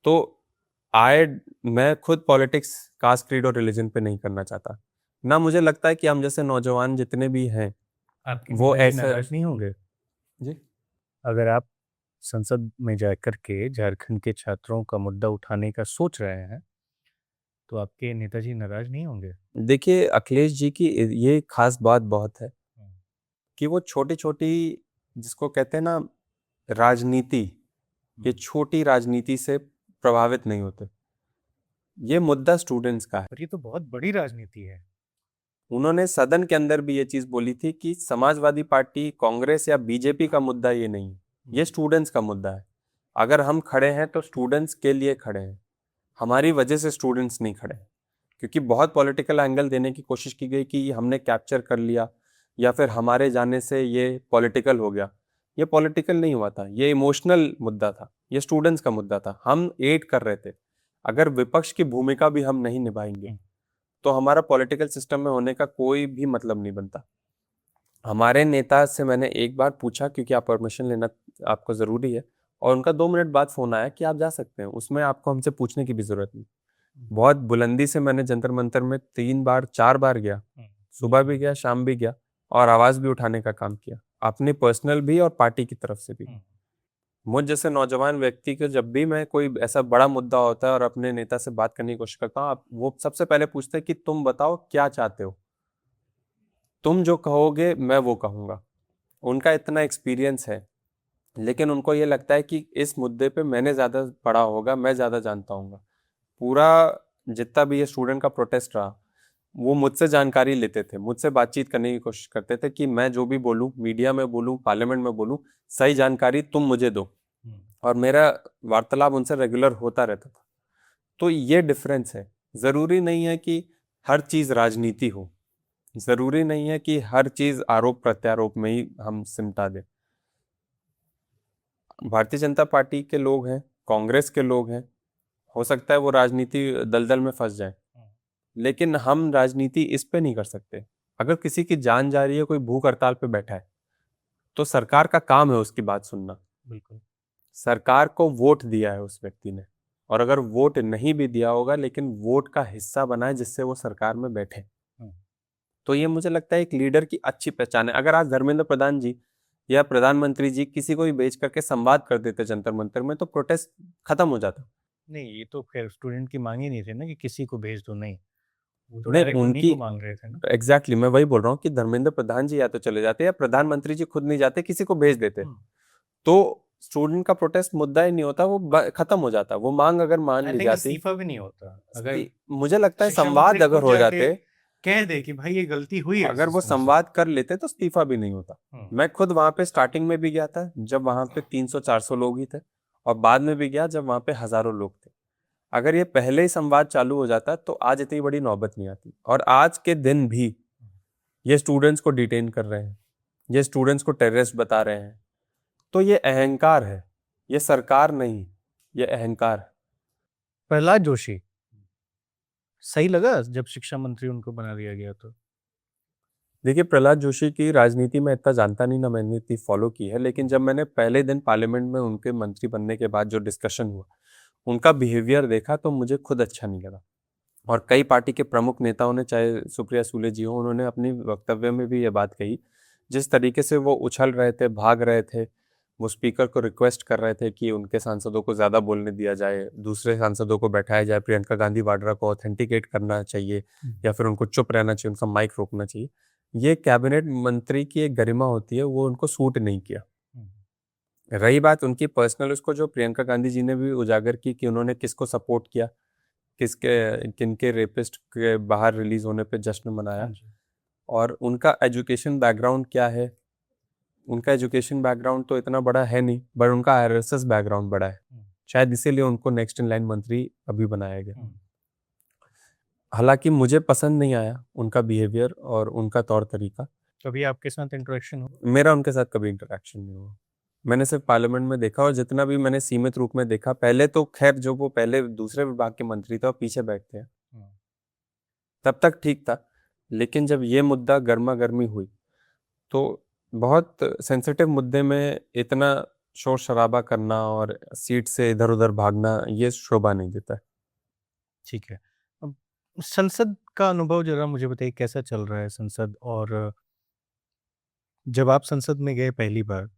तो आए, मैं खुद पॉलिटिक्स कास्ट, क्रीड और रिलीजन पे नहीं करना चाहता। ना मुझे लगता है कि हम जैसे नौजवान जितने भी हैं आपके वो नेताजी ऐसा नाराज नहीं होंगे जी। अगर आप संसद में जाकर के झारखंड के छात्रों का मुद्दा उठाने का सोच रहे हैं? तो आपके नेताजी नाराज नहीं होंगे? देखिए, अखिलेश जी की ये खास बात बहुत है कि वो छोटी छोटी, जिसको कहते हैं ना राजनीति, ये छोटी राजनीति से प्रभावित नहीं होते। ये मुद्दा स्टूडेंट्स का है। पर ये तो बहुत बड़ी राजनीति है। उन्होंने सदन के अंदर भी ये चीज बोली थी कि समाजवादी पार्टी, कांग्रेस या बीजेपी का मुद्दा ये नहीं है, ये स्टूडेंट्स का मुद्दा है। अगर हम खड़े हैं तो स्टूडेंट्स के लिए खड़े हैं, हमारी वजह से स्टूडेंट्स नहीं खड़े हैं। क्योंकि बहुत पॉलिटिकल एंगल देने की कोशिश की गई कि हमने कैप्चर कर लिया या फिर हमारे जाने से ये पॉलिटिकल हो गया। ये पॉलिटिकल नहीं हुआ था, ये इमोशनल मुद्दा था, ये स्टूडेंट्स का मुद्दा था। हम एड कर रहे थे। अगर विपक्ष की भूमिका भी हम नहीं निभाएंगे तो हमारा पॉलिटिकल सिस्टम में होने का कोई भी मतलब नहीं बनता। हमारे नेता से मैंने एक बार पूछा, क्योंकि आप परमिशन लेना आपको ज़रूरी है, और उनका 2 मिनट बाद फ़ोन आया कि आप जा सकते हैं, उसमें आपको हमसे पूछने की भी ज़रूरत नहीं। बहुत बुलंदी से मैंने जंतर मंतर में 3 बार 4 बार गया, सुबह भी गया, शाम भी गया और आवाज़ भी उठाने का काम किया। अपनी पर्सनल भी और पार्टी की तरफ से भी। मुझ जैसे नौजवान व्यक्ति को जब भी मैं कोई ऐसा बड़ा मुद्दा होता है और अपने नेता से बात करने की कोशिश करता हूँ, वो सबसे पहले पूछते हैं कि तुम बताओ क्या चाहते हो, तुम जो कहोगे मैं वो कहूंगा। उनका इतना एक्सपीरियंस है, लेकिन उनको ये लगता है कि इस मुद्दे पे मैंने ज्यादा पढ़ा होगा, मैं ज्यादा जानता हूँ। पूरा जितना भी ये स्टूडेंट का प्रोटेस्ट रहा, वो मुझसे जानकारी लेते थे, मुझसे बातचीत करने की कोशिश करते थे कि मैं जो भी बोलूं, मीडिया में बोलूं, पार्लियामेंट में बोलूं, सही जानकारी तुम मुझे दो। और मेरा वार्तालाप उनसे रेगुलर होता रहता था। तो ये डिफरेंस है। जरूरी नहीं है कि हर चीज राजनीति हो, जरूरी नहीं है कि हर चीज आरोप प्रत्यारोप में ही हम सिमटा दें। भारतीय जनता पार्टी के लोग हैं, कांग्रेस के लोग हैं, हो सकता है वो राजनीति दलदल में फंस जाए, लेकिन हम राजनीति इस पे नहीं कर सकते। अगर किसी की जान जा रही है, कोई भूख हड़ताल पे बैठा है, तो सरकार का काम है उसकी बात सुनना। बिल्कुल। सरकार को वोट दिया है उस व्यक्ति ने, और अगर वोट नहीं भी दिया होगा, लेकिन वोट का हिस्सा बना है जिससे वो सरकार में बैठे। तो ये मुझे लगता है एक लीडर की अच्छी पहचान है। अगर आज धर्मेंद्र प्रधान जी या प्रधानमंत्री जी किसी को भी भेज करके संवाद कर देते जंतर मंतर में, तो प्रोटेस्ट खत्म हो जाता। नहीं, ये तो खैर स्टूडेंट की मांग ही नहीं थी ना कि किसी को भेज दो, नहीं, वो तो नहीं, डायरेक्ट उन्हीं उनकी को मांग रहे थे ना। एग्जैक्टली मैं वही बोल रहा हूँ कि धर्मेंद्र प्रधान जी या तो चले जाते या प्रधानमंत्री जी खुद नहीं जाते, किसी को भेज देते, तो स्टूडेंट का प्रोटेस्ट मुद्दा ही नहीं होता, वो खत्म हो जाता। वो मांग अगर मान ली जाती, इस्तीफा भी नहीं होता। अगर मुझे लगता है शिक्षा संवाद मंत्री अगर खुद हो जाके जाते, कह दे कि भाई ये गलती हुई है अगर वो सिस्टम से। संवाद कर लेते, तो इस्तीफा भी नहीं होता। मैं खुद वहां पे स्टार्टिंग में भी गया था जब वहां पे 300-400 लोग ही थे, और बाद में भी गया जब वहां पे हजारों लोग थे। अगर ये पहले ही संवाद चालू हो जाता तो आज इतनी बड़ी नौबत नहीं आती। और आज के दिन भी ये स्टूडेंट्स को डिटेन कर रहे हैं, ये स्टूडेंट्स को टेररिस्ट बता रहे हैं, तो ये अहंकार है, ये सरकार नहीं, ये अहंकार है। प्रहलाद जोशी सही लगा जब शिक्षा मंत्री उनको बना दिया गया तो? देखिए, प्रहलाद जोशी की राजनीति में इतना जानता नहीं, ना मैंने इतनी फॉलो की है, लेकिन जब मैंने पहले दिन पार्लियामेंट में उनके मंत्री बनने के बाद जो डिस्कशन हुआ, उनका बिहेवियर देखा, तो मुझे खुद अच्छा नहीं लगा। और कई पार्टी के प्रमुख नेताओं ने, चाहे सुप्रिया सूले जी हो, उन्होंने अपनी वक्तव्य में भी ये बात कही। जिस तरीके से वो उछल रहे थे, भाग रहे थे, वो स्पीकर को रिक्वेस्ट कर रहे थे कि उनके सांसदों को ज़्यादा बोलने दिया जाए, दूसरे सांसदों को बैठाया जाए, प्रियंका गांधी वाड्रा को ऑथेंटिकेट करना चाहिए या फिर उनको चुप रहना चाहिए, उनका माइक रोकना चाहिए। ये कैबिनेट मंत्री की एक गरिमा होती है, वो उनको सूट नहीं किया। रही बात उनकी पर्सनल, उसको जो प्रियंका गांधी जी ने भी उजागर की कि उन्होंने किसको सपोर्ट किया, किनके रेपिस्ट के बाहर रिलीज होने पे जश्न मनाया, और उनका एजुकेशन बैकग्राउंड क्या है। उनका एजुकेशन बैकग्राउंड तो इतना बड़ा है नहीं, बट उनका आरएसएस बैकग्राउंड बड़ा है, शायद इसीलिए उनको नेक्स्ट इन लाइन मंत्री अभी बनाया गया। हालांकि मुझे पसंद नहीं आया उनका बिहेवियर और उनका तौर तरीका। कभी आपके साथ इंटरेक्शन हो? मेरा उनके साथ कभी इंटरेक्शन नहीं हुआ। मैंने सिर्फ पार्लियामेंट में देखा, और जितना भी मैंने सीमित रूप में देखा, पहले तो खैर जो वो पहले दूसरे विभाग के मंत्री थे वो पीछे बैठते हैं, तब तक ठीक था। लेकिन जब ये मुद्दा गर्मा गर्मी हुई, तो बहुत सेंसिटिव मुद्दे में इतना शोर शराबा करना और सीट से इधर उधर भागना, ये शोभा नहीं देता है। ठीक है, अब संसद का अनुभव जरा मुझे बताइए, कैसा चल रहा है संसद? और जब आप संसद में गए पहली बार,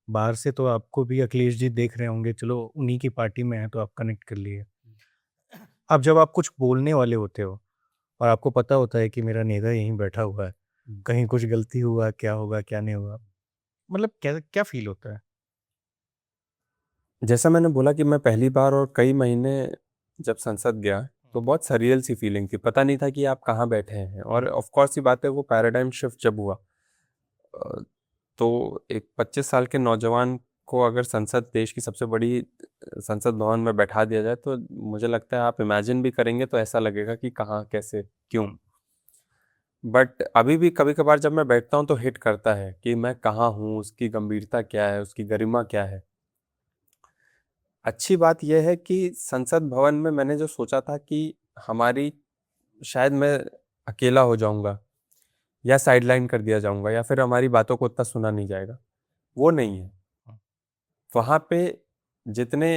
बाहर से तो आपको भी अखिलेश जी देख रहे होंगे, चलो उन्हीं की पार्टी में है तो आप कनेक्ट कर लिए। अब जब आप कुछ बोलने वाले होते हो और आपको पता होता है कि मेरा नेता यहीं बैठा हुआ है, कहीं कुछ गलती हुआ, क्या होगा क्या नहीं होगा, मतलब क्या क्या फील होता है? जैसा मैंने बोला कि मैं पहली बार और कई महीने जब संसद गया, तो बहुत सरियल सी फीलिंग थी, पता नहीं था कि आप कहाँ बैठे हैं। और ऑफ कोर्स ये बात है, वो पैराडाइम शिफ्ट जब हुआ, तो एक 25 साल के नौजवान को अगर संसद, देश की सबसे बड़ी संसद भवन में बैठा दिया जाए, तो मुझे लगता है आप इमेजिन भी करेंगे तो ऐसा लगेगा कि कहाँ, कैसे, क्यों। बट अभी भी कभी कभार जब मैं बैठता हूँ तो हिट करता है कि मैं कहाँ हूँ, उसकी गंभीरता क्या है, उसकी गरिमा क्या है। अच्छी बात यह है कि संसद भवन में मैंने जो सोचा था कि हमारी, शायद मैं अकेला हो जाऊंगा या साइडलाइन कर दिया जाऊंगा या फिर हमारी बातों को उतना सुना नहीं जाएगा, वो नहीं है। वहाँ पे जितने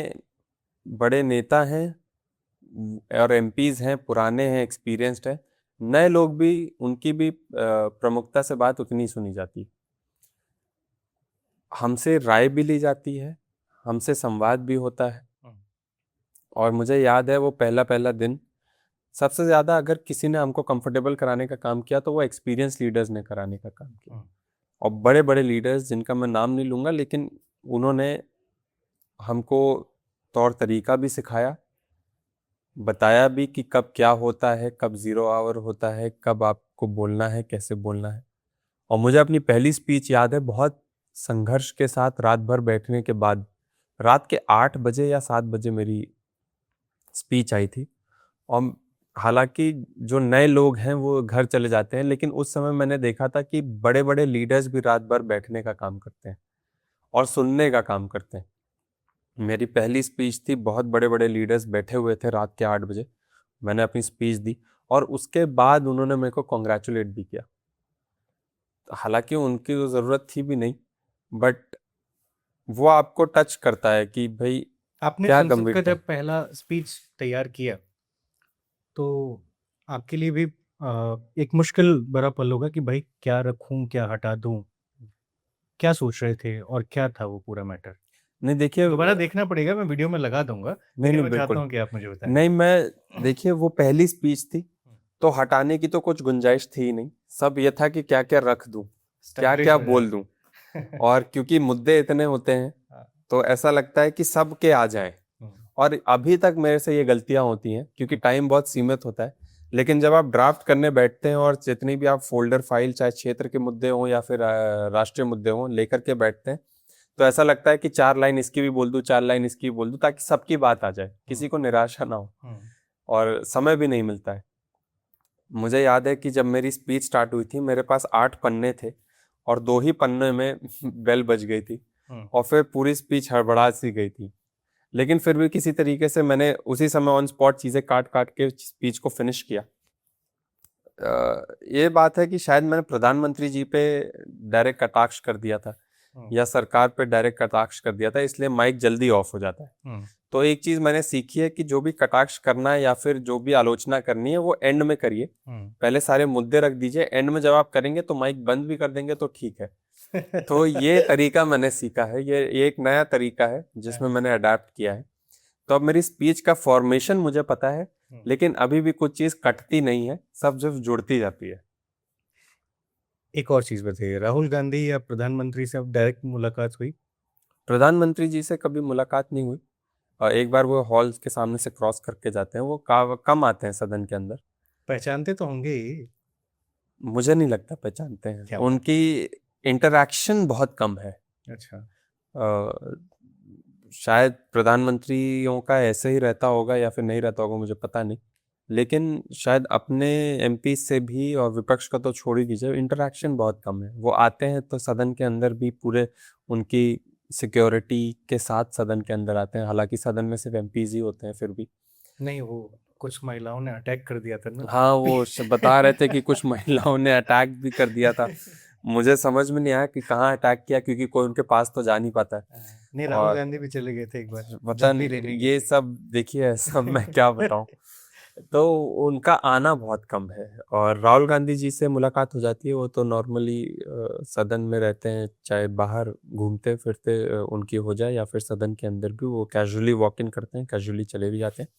बड़े नेता हैं और एमपीज हैं, पुराने हैं, एक्सपीरियंस्ड हैं, नए लोग भी, उनकी भी प्रमुखता से बात उतनी सुनी जाती। हमसे राय भी ली जाती है, हमसे संवाद भी होता है। और मुझे याद है वो पहला दिन सबसे ज़्यादा अगर किसी ने हमको कंफर्टेबल कराने का काम किया तो वो एक्सपीरियंस लीडर्स ने कराने का काम किया। और बड़े बड़े लीडर्स जिनका मैं नाम नहीं लूँगा, लेकिन उन्होंने हमको तौर तरीका भी सिखाया, बताया भी कि कब क्या होता है, कब ज़ीरो आवर होता है, कब आपको बोलना है, कैसे बोलना है। और मुझे अपनी पहली स्पीच याद है, बहुत संघर्ष के साथ रात भर बैठने के बाद रात के 8 बजे या 7 बजे मेरी स्पीच आई थी। और हालांकि जो नए लोग हैं वो घर चले जाते हैं, लेकिन उस समय मैंने देखा था कि बड़े बड़े लीडर्स भी रात भर बैठने का काम करते हैं और सुनने का काम करते हैं। मेरी पहली स्पीच थी, बहुत बड़े बड़े लीडर्स बैठे हुए थे रात के 8 बजे, मैंने अपनी स्पीच दी और उसके बाद उन्होंने मेरे को कॉन्ग्रेचुलेट भी किया। हालांकि उनकी तो ज़रूरत थी भी नहीं, बट वो आपको टच करता है कि भाई आपने क्या संसद का गंभीरता। जब पहला स्पीच तैयार किया तो आपके लिए भी एक मुश्किल भरा पल होगा कि भाई क्या रखूं, क्या हटा दूं, क्या सोच रहे थे और क्या था वो पूरा मैटर? नहीं देखिए, दोबारा देखना पड़ेगा, मैं वीडियो में लगा दूंगा, नहीं लेकिन नहीं मैं चाहता बिल्कुल हूं कि आप मुझे बताएं। नहीं। मैं देखिए वो पहली स्पीच थी तो हटाने की तो कुछ गुंजाइश थी ही नहीं। सब ये था कि क्या क्या रख दूं, क्या स्टैब्लिश क्या हो बोल जाए। दूं। और क्योंकि मुद्दे इतने होते हैं हाँ। तो ऐसा लगता है कि सब के आ जाएं। और अभी तक मेरे से ये गलतियां होती हैं क्योंकि टाइम बहुत सीमित होता है। लेकिन जब आप ड्राफ्ट करने बैठते हैं और जितनी भी आप फोल्डर फाइल, चाहे क्षेत्र के मुद्दे हों या फिर राष्ट्रीय मुद्दे हों, लेकर के बैठते हैं तो ऐसा लगता है कि 4 लाइन इसकी भी बोल दूं, 4 लाइन इसकी भी बोल दूं, ताकि सबकी बात आ जाए, किसी को निराशा ना हो। और समय भी नहीं मिलता है। मुझे याद है कि जब मेरी स्पीच स्टार्ट हुई थी मेरे पास 8 पन्ने थे और 2 ही पन्ने में बेल बज गई थी और फिर पूरी स्पीच हड़बड़ा सी गई थी। लेकिन फिर भी किसी तरीके से मैंने उसी समय ऑन स्पॉट चीजें काट काट के स्पीच को फिनिश किया। ये बात है कि शायद मैंने प्रधानमंत्री जी पे डायरेक्ट कटाक्ष कर दिया था या सरकार पे डायरेक्ट कटाक्ष कर दिया था, इसलिए माइक जल्दी ऑफ हो जाता है। तो एक चीज मैंने सीखी है कि जो भी कटाक्ष करना है या फिर जो भी आलोचना करनी है वो एंड में करिए। पहले सारे मुद्दे रख दीजिए, एंड में जब आप करेंगे तो माइक बंद भी कर देंगे तो ठीक है। तो ये तरीका मैंने सीखा है, ये एक नया तरीका है जिसमें मैंने अडेप्ट किया है। तो अब मेरी स्पीच का फॉर्मेशन मुझे पता है, लेकिन अभी भी कुछ चीज कटती नहीं है, सब जो जुड़ती जाती है। एक और चीज बताइए, राहुल गांधी या प्रधानमंत्री से अब डायरेक्ट मुलाकात हुई? प्रधानमंत्री जी से कभी मुलाकात नहीं हुई। और एक बार वो हॉल के सामने से क्रॉस करके जाते हैं, वो कम आते हैं सदन के अंदर। पहचानते तो होंगे ही। मुझे नहीं लगता पहचानते हैं, क्या? उनकी इंटरैक्शन बहुत कम है। अच्छा। अ, शायद प्रधानमंत्रियों का ऐसे ही रहता होगा या फिर नहीं रहता होगा, मुझे पता नहीं। लेकिन शायद अपने एमपी से भी, और विपक्ष का तो छोड़ ही दीजिए, इंटरैक्शन बहुत कम है। वो आते हैं तो सदन के अंदर भी पूरे उनकी सिक्योरिटी के साथ सदन के अंदर आते हैं। हालांकि सदन में सिर्फ एमपीज ही होते हैं फिर भी। नहीं, वो कुछ महिलाओं ने अटैक कर दिया था ना। हाँ, वो बता रहे थे कि कुछ महिलाओं ने अटैक भी कर दिया था। मुझे समझ में नहीं आया कि कहाँ अटैक किया, क्योंकि कोई उनके पास तो जा नहीं पाता है। नहीं, राहुल और गांधी भी चले गए थे एक बार, पता जब भी नहीं, लेने गए ये थे। सब देखिए सब मैं क्या बताऊं। तो उनका आना बहुत कम है। और राहुल गांधी जी से मुलाकात हो जाती है, वो तो नॉर्मली सदन में रहते हैं, चाहे बाहर घूमते फिरते उनकी हो जाए या फिर सदन के अंदर भी वो कैजुअली वॉक इन करते हैं, कैजुअली चले भी जाते हैं।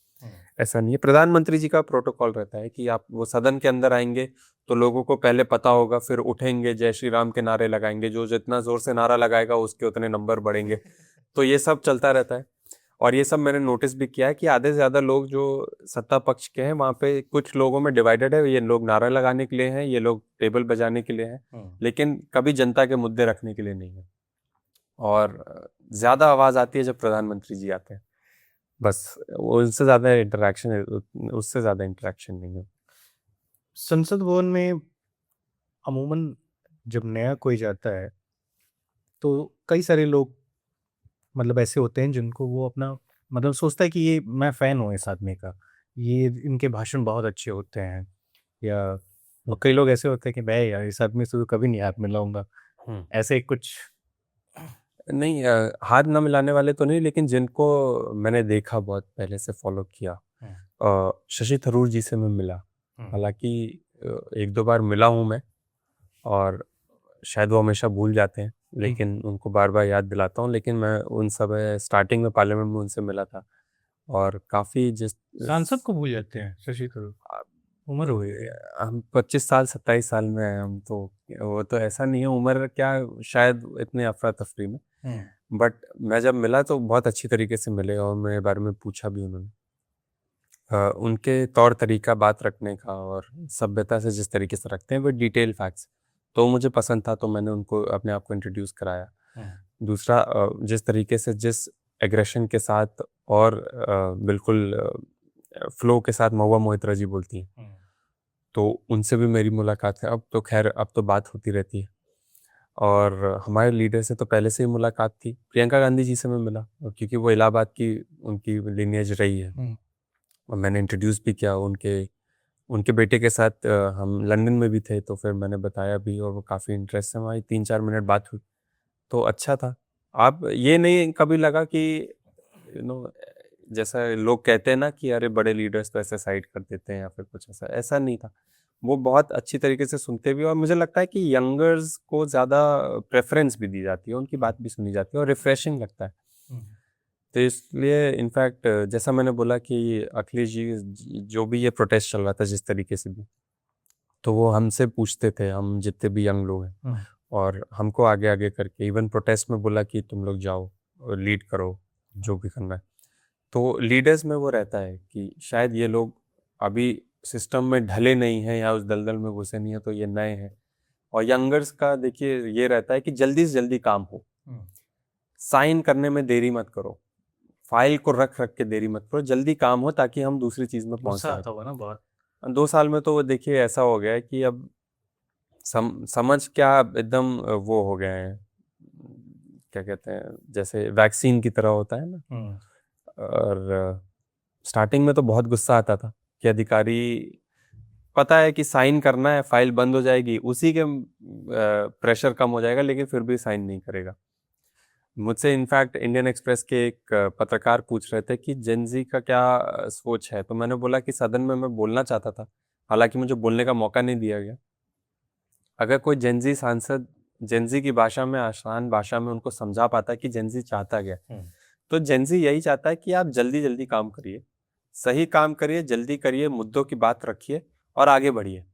ऐसा नहीं है। प्रधानमंत्री जी का प्रोटोकॉल रहता है कि आप वो सदन के अंदर आएंगे तो लोगों को पहले पता होगा, फिर उठेंगे, जय श्री राम के नारे लगाएंगे, जो जितना जोर से नारा लगाएगा उसके उतने नंबर बढ़ेंगे। तो ये सब चलता रहता है। और ये सब मैंने नोटिस भी किया है कि आधे से ज्यादा लोग जो सत्ता पक्ष के हैं वहां पे कुछ लोगों में डिवाइडेड है। ये लोग नारा लगाने के लिए हैं, ये लोग टेबल बजाने के लिए हैं, लेकिन कभी जनता के मुद्दे रखने के लिए नहीं है। और ज्यादा आवाज आती है जब प्रधानमंत्री जी आते हैं, बस उनसे ज्यादा इंटरेक्शन है, उससे ज्यादा इंटरेक्शन नहीं है। संसद भवन में अमूमन जब नया कोई जाता है तो कई सारे लोग मतलब ऐसे होते हैं जिनको वो अपना मतलब सोचता है कि ये मैं फ़ैन हूँ इस आदमी का, ये इनके भाषण बहुत अच्छे होते हैं, या और कई लोग ऐसे होते हैं कि मैं यार इस आदमी से तो कभी नहीं हाथ मिलाऊंगा, ऐसे कुछ। नहीं, हाथ न मिलाने वाले तो नहीं, लेकिन जिनको मैंने देखा, बहुत पहले से फॉलो किया, शशि थरूर जी से मैं मिला। हालांकि 1-2 बार मिला हूं मैं, और शायद वो हमेशा भूल जाते हैं। लेकिन उनको बार बार याद दिलाता हूँ। लेकिन मैं उन समय स्टार्टिंग में पार्लियामेंट में उनसे मिला था और काफ़ी सांसद को भूल जाते हैं शशि थरूर, उम्र हो गई है। हम 25 साल 27 साल में हैं हम तो, वो तो ऐसा नहीं है उम्र क्या, शायद इतने अफरा तफरी में। बट मैं जब मिला तो बहुत अच्छी तरीके से मिले और मेरे बारे में पूछा भी उन्होंने। उनके तौर तरीका बात रखने का और सभ्यता से जिस तरीके से रखते हैं वो डिटेल फैक्ट्स, तो मुझे पसंद था, तो मैंने उनको अपने आप को इंट्रोड्यूस कराया। दूसरा जिस तरीके से जिस एग्रेशन के साथ और बिल्कुल फ्लो के साथ महुआ मोहित्रा जी बोलती हैं, तो उनसे भी मेरी मुलाकात है। अब तो खैर अब तो बात होती रहती है। और हमारे लीडर से तो पहले से ही मुलाकात थी। प्रियंका गांधी जी से मैं मिला क्योंकि वो इलाहाबाद की उनकी लिनियज रही है और मैंने इंट्रोड्यूस भी किया उनके उनके बेटे के साथ। हम लंदन में भी थे तो फिर मैंने बताया भी और वो काफ़ी इंटरेस्ट से हमारी 3-4 मिनट बात हुई, तो अच्छा था। आप ये नहीं कभी लगा कि जैसा लोग कहते हैं ना कि अरे बड़े लीडर्स तो ऐसे साइड कर देते हैं या फिर कुछ ऐसा, ऐसा नहीं था। वो बहुत अच्छी तरीके से सुनते भी और मुझे लगता है कि यंगर्स को ज़्यादा प्रेफरेंस भी दी जाती है, उनकी बात भी सुनी जाती है और रिफ्रेशिंग लगता है। तो इसलिए इनफैक्ट जैसा मैंने बोला कि अखिलेश जी जो भी ये प्रोटेस्ट चल रहा था जिस तरीके से भी, तो वो हमसे पूछते थे, हम जितने भी यंग लोग हैं, और हमको आगे आगे करके इवन प्रोटेस्ट में बोला कि तुम लोग जाओ और लीड करो जो भी करना है। तो लीडर्स में वो रहता है कि शायद ये लोग अभी सिस्टम में ढले नहीं हैं या उस दलदल में घुसे नहीं है, तो ये नए हैं। और यंगर्स का देखिए ये रहता है कि जल्दी से जल्दी काम हो, साइन करने में देरी मत करो, फाइल को रख रख के देरी मत करो, जल्दी काम हो ताकि हम दूसरी चीज में पहुंच गुस्सा आता सकें। होगा ना बहुत। 2 साल में तो वो देखिए ऐसा हो गया है कि अब समझ क्या एकदम वो हो गए हैं, क्या कहते हैं, जैसे वैक्सीन की तरह होता है ना। और स्टार्टिंग में तो बहुत गुस्सा आता था कि अधिकारी पता है कि साइन करना है, फाइल बंद हो जाएगी, उसी के प्रेशर कम हो जाएगा, लेकिन फिर भी साइन नहीं करेगा। मुझसे इनफैक्ट इंडियन एक्सप्रेस के एक पत्रकार पूछ रहे थे कि जेनजी का क्या सोच है, तो मैंने बोला कि सदन में मैं बोलना चाहता था, हालांकि मुझे बोलने का मौका नहीं दिया गया। अगर कोई जेनजी सांसद जेनजी की भाषा में, आसान भाषा में उनको समझा पाता है कि जेनजी चाहता क्या, तो जेनजी यही चाहता है कि आप जल्दी जल्दी काम करिए, सही काम करिए, जल्दी करिए, मुद्दों की बात रखिए और आगे बढ़िए।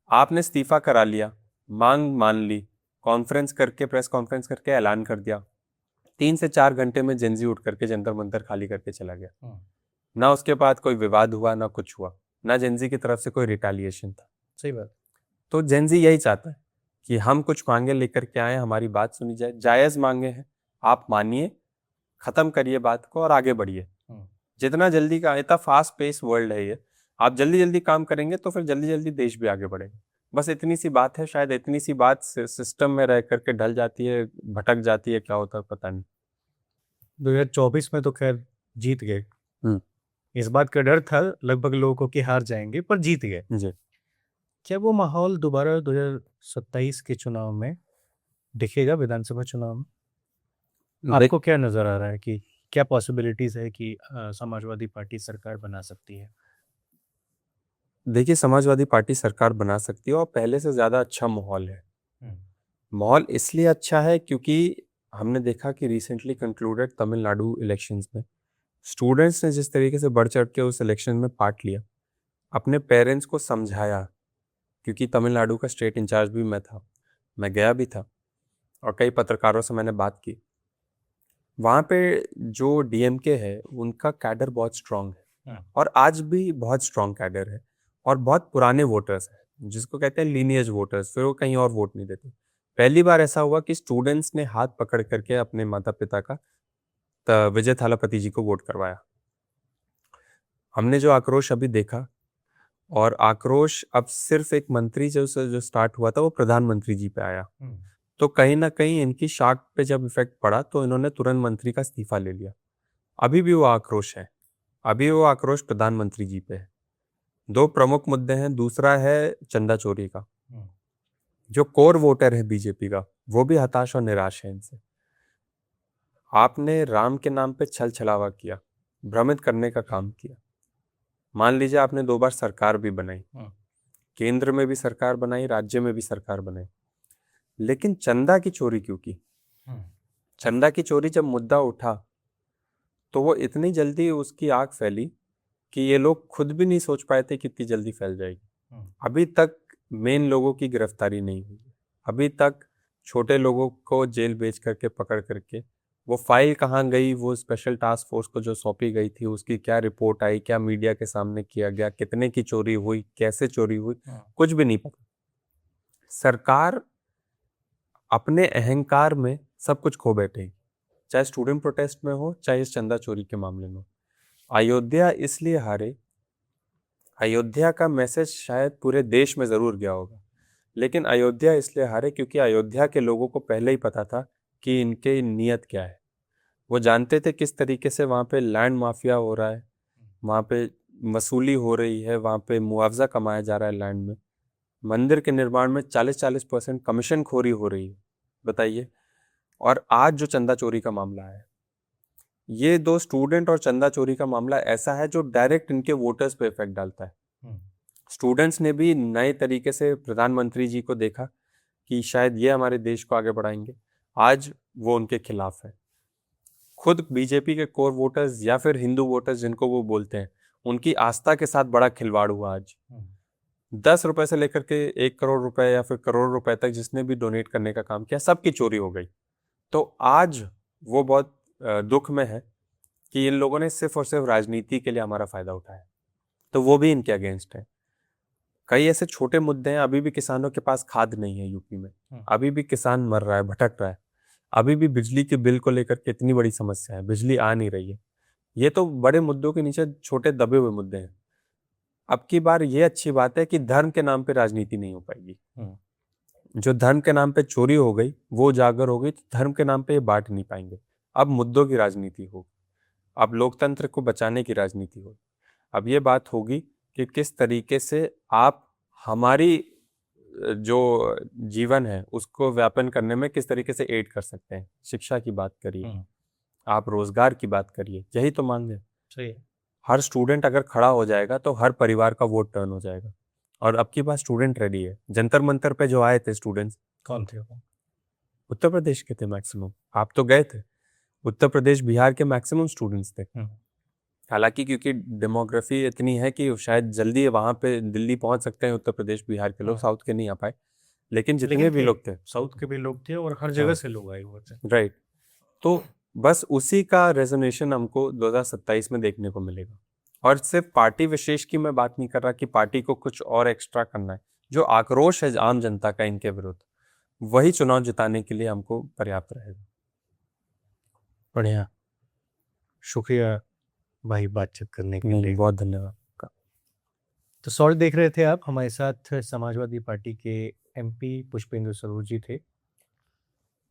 आपने इस्तीफा करा लिया, मांग मान ली, कॉन्फ्रेंस करके, प्रेस कॉन्फ्रेंस करके ऐलान कर दिया, 3 से 4 घंटे में जेनजी उठ करके जंतर मंतर खाली करके चला गया। ना उसके बाद कोई विवाद हुआ, ना कुछ हुआ, ना जेनजी की तरफ से कोई रिटेलिएशन था। सही बात। तो जेनजी यही चाहता है कि हम कुछ मांगे लेकर के आए, हमारी बात सुनी जाए, जायज मांगे हैं, आप मानिए, खत्म करिए बात को और आगे बढ़िए। जितना जल्दी का, इतना फास्ट पेस वर्ल्ड है ये, आप जल्दी जल्दी काम करेंगे तो फिर जल्दी जल्दी देश भी आगे बढ़ेगा। बस इतनी सी बात है, शायद इतनी सी बात सिस्टम में रह करके ढल जाती है, भटक जाती है, क्या होता है पता नहीं। 2024 में तो खैर जीत गए। इस बात का डर था लगभग लोगों को कि हार जाएंगे, पर जीत गए जी। क्या वो माहौल दोबारा 2027 के चुनाव में दिखेगा, विधानसभा चुनाव में? आपको क्या नजर आ रहा है कि क्या पॉसिबिलिटीज है कि समाजवादी पार्टी सरकार बना सकती है? देखिए, समाजवादी पार्टी सरकार बना सकती है और पहले से ज़्यादा अच्छा माहौल है। माहौल इसलिए अच्छा है क्योंकि हमने देखा कि रिसेंटली कंक्लूडेड तमिलनाडु इलेक्शंस में स्टूडेंट्स ने जिस तरीके से बढ़ चढ़ के उस इलेक्शन में पार्ट लिया, अपने पेरेंट्स को समझाया, क्योंकि तमिलनाडु का स्टेट इंचार्ज भी मैं था, मैं गया भी था और कई पत्रकारों से मैंने बात की। वहाँ पे जो डीएमके है उनका कैडर बहुत स्ट्रांग है और आज भी बहुत स्ट्रांग कैडर है और बहुत पुराने वोटर्स हैं, जिसको कहते हैं लीनियज वोटर्स, फिर वो कहीं और वोट नहीं देते। पहली बार ऐसा हुआ कि स्टूडेंट्स ने हाथ पकड़ करके अपने माता पिता का विजय थालापति जी को वोट करवाया। हमने जो आक्रोश अभी देखा, और आक्रोश अब सिर्फ एक मंत्री जो स्टार्ट हुआ था वो प्रधानमंत्री जी पे आया, तो कहीं ना कहीं इनकी शाख पे जब इफेक्ट पड़ा तो इन्होंने तुरंत मंत्री का इस्तीफा ले लिया। अभी भी वो आक्रोश है, अभी वो आक्रोश प्रधानमंत्री जी पे है। 2 प्रमुख मुद्दे हैं, दूसरा है चंदा चोरी का। जो कोर वोटर है बीजेपी का, वो भी हताश और निराश है इनसे। आपने राम के नाम पे छल छलावा किया, भ्रमित करने का काम किया। मान लीजिए आपने 2 बार सरकार भी बनाई, केंद्र में भी सरकार बनाई, राज्य में भी सरकार बनाई, लेकिन चंदा की चोरी क्यों की? चंदा की चोरी जब मुद्दा उठा तो वो इतनी जल्दी उसकी आग फैली कि ये लोग खुद भी नहीं सोच पाए थे कि इतनी जल्दी फैल जाएगी। अभी तक मेन लोगों की गिरफ्तारी नहीं हुई। अभी तक छोटे लोगों को जेल भेज करके पकड़ करके वो फाइल कहाँ गई, वो स्पेशल टास्क फोर्स को जो सौंपी गई थी उसकी क्या रिपोर्ट आई, क्या मीडिया के सामने किया गया, कितने की चोरी हुई, कैसे चोरी हुई, कुछ भी नहीं पता। सरकार अपने अहंकार में सब कुछ खो बैठेगी, चाहे स्टूडेंट प्रोटेस्ट में हो, चाहे इस चंदा चोरी के मामले में हो। अयोध्या इसलिए हारे, अयोध्या का मैसेज शायद पूरे देश में जरूर गया होगा, लेकिन अयोध्या इसलिए हारे क्योंकि अयोध्या के लोगों को पहले ही पता था कि इनके नीयत क्या है। वो जानते थे किस तरीके से वहाँ पे लैंड माफिया हो रहा है, वहाँ पे वसूली हो रही है, वहाँ पे मुआवजा कमाया जा रहा है लैंड में। मंदिर के निर्माण में 40% कमीशन खोरी हो रही है, बताइए। और आज जो चंदा चोरी का मामला है, ये दो स्टूडेंट और चंदा चोरी का मामला ऐसा है जो डायरेक्ट इनके वोटर्स पे इफेक्ट डालता है। स्टूडेंट्स ने भी नए तरीके से प्रधानमंत्री जी को देखा कि शायद ये हमारे देश को आगे बढ़ाएंगे, आज वो उनके खिलाफ है। खुद बीजेपी के कोर वोटर्स या फिर हिंदू वोटर्स जिनको वो बोलते हैं, उनकी आस्था के साथ बड़ा खिलवाड़ हुआ आज। 10 रुपए से लेकर के 1 करोड़ रुपए या फिर करोड़ रुपए तक जिसने भी डोनेट करने का काम किया, सबकी चोरी हो गई। तो आज वो बहुत दुख में है कि इन लोगों ने सिर्फ और सिर्फ राजनीति के लिए हमारा फायदा उठाया, तो वो भी इनके अगेंस्ट है। कई ऐसे छोटे मुद्दे हैं, अभी भी किसानों के पास खाद नहीं है यूपी में, अभी भी किसान मर रहा है, भटक रहा है, अभी भी बिजली के बिल को लेकर के इतनी बड़ी समस्या है, बिजली आ नहीं रही है। ये तो बड़े मुद्दों के नीचे छोटे दबे हुए मुद्दे हैं। अब की बार ये अच्छी बात है कि धर्म के नाम पे राजनीति नहीं हो पाएगी। जो धर्म के नाम पे चोरी हो गई वो उजागर हो गई, तो धर्म के नाम पे ये बांट नहीं पाएंगे। अब मुद्दों की राजनीति हो, अब लोकतंत्र को बचाने की राजनीति हो। अब ये बात होगी कि किस तरीके से आप हमारी जो जीवन है उसको व्यापन करने में किस तरीके से एड कर सकते हैं। शिक्षा की बात करिए, आप रोजगार की बात करिए, यही तो मांग है। सही है। हर स्टूडेंट अगर खड़ा हो जाएगा तो हर परिवार का वोट टर्न हो जाएगा। और अब की बात स्टूडेंट रेडी है। जंतर मंतर पे जो आए थे स्टूडेंट्स, कौन थे वो? उत्तर प्रदेश के थे मैक्सिमम। आप तो गए थे, उत्तर प्रदेश बिहार के मैक्सिमम स्टूडेंट्स थे। हालांकि क्योंकि डेमोग्राफी इतनी है कि शायद जल्दी वहां पे दिल्ली पहुंच सकते हैं उत्तर प्रदेश बिहार के लोग, साउथ के नहीं आ पाए, लेकिन जितने भी लोग थे साउथ के भी लोग थे और हर जगह से लोग आए हुए थे। राइट। तो बस उसी का रेजोनेशन हमको 2027 में देखने को मिलेगा। और सिर्फ पार्टी विशेष की मैं बात नहीं कर रहा कि पार्टी को कुछ और एक्स्ट्रा करना है। जो आक्रोश है आम जनता का इनके विरुद्ध, वही चुनाव जिताने के लिए हमको पर्याप्त रहेगा। बढ़िया, शुक्रिया भाई बातचीत करने के लिए। बहुत धन्यवाद। तो सॉल्ट देख रहे थे आप, हमारे साथ समाजवादी पार्टी के एमपी पुष्पेंद्र सरोज जी थे।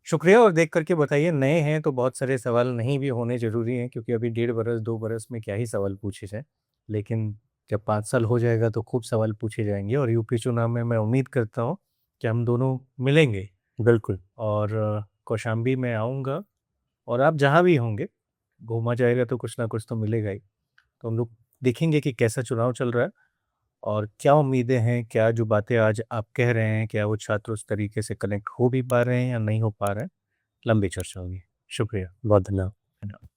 शुक्रिया। और देख करके बताइए, नए हैं तो बहुत सारे सवाल नहीं भी होने जरूरी हैं, क्योंकि अभी 1.5 बरस 2 बरस में क्या ही सवाल पूछे जाए, लेकिन जब 5 साल हो जाएगा तो खूब सवाल पूछे जाएंगे। और यूपी चुनाव में मैं उम्मीद करता हूँ कि हम दोनों मिलेंगे। बिल्कुल। और कौशाम्बी में आऊँगा, और आप जहाँ भी होंगे, घूमा जाएगा तो कुछ ना कुछ तो मिलेगा ही। तो हम लोग देखेंगे कि कैसा चुनाव चल रहा है और क्या उम्मीदें हैं, क्या जो बातें आज आप कह रहे हैं, क्या वो छात्र उस तरीके से कनेक्ट हो भी पा रहे हैं या नहीं हो पा रहे हैं। लंबी चर्चा होगी। शुक्रिया। बहुत धन्यवाद।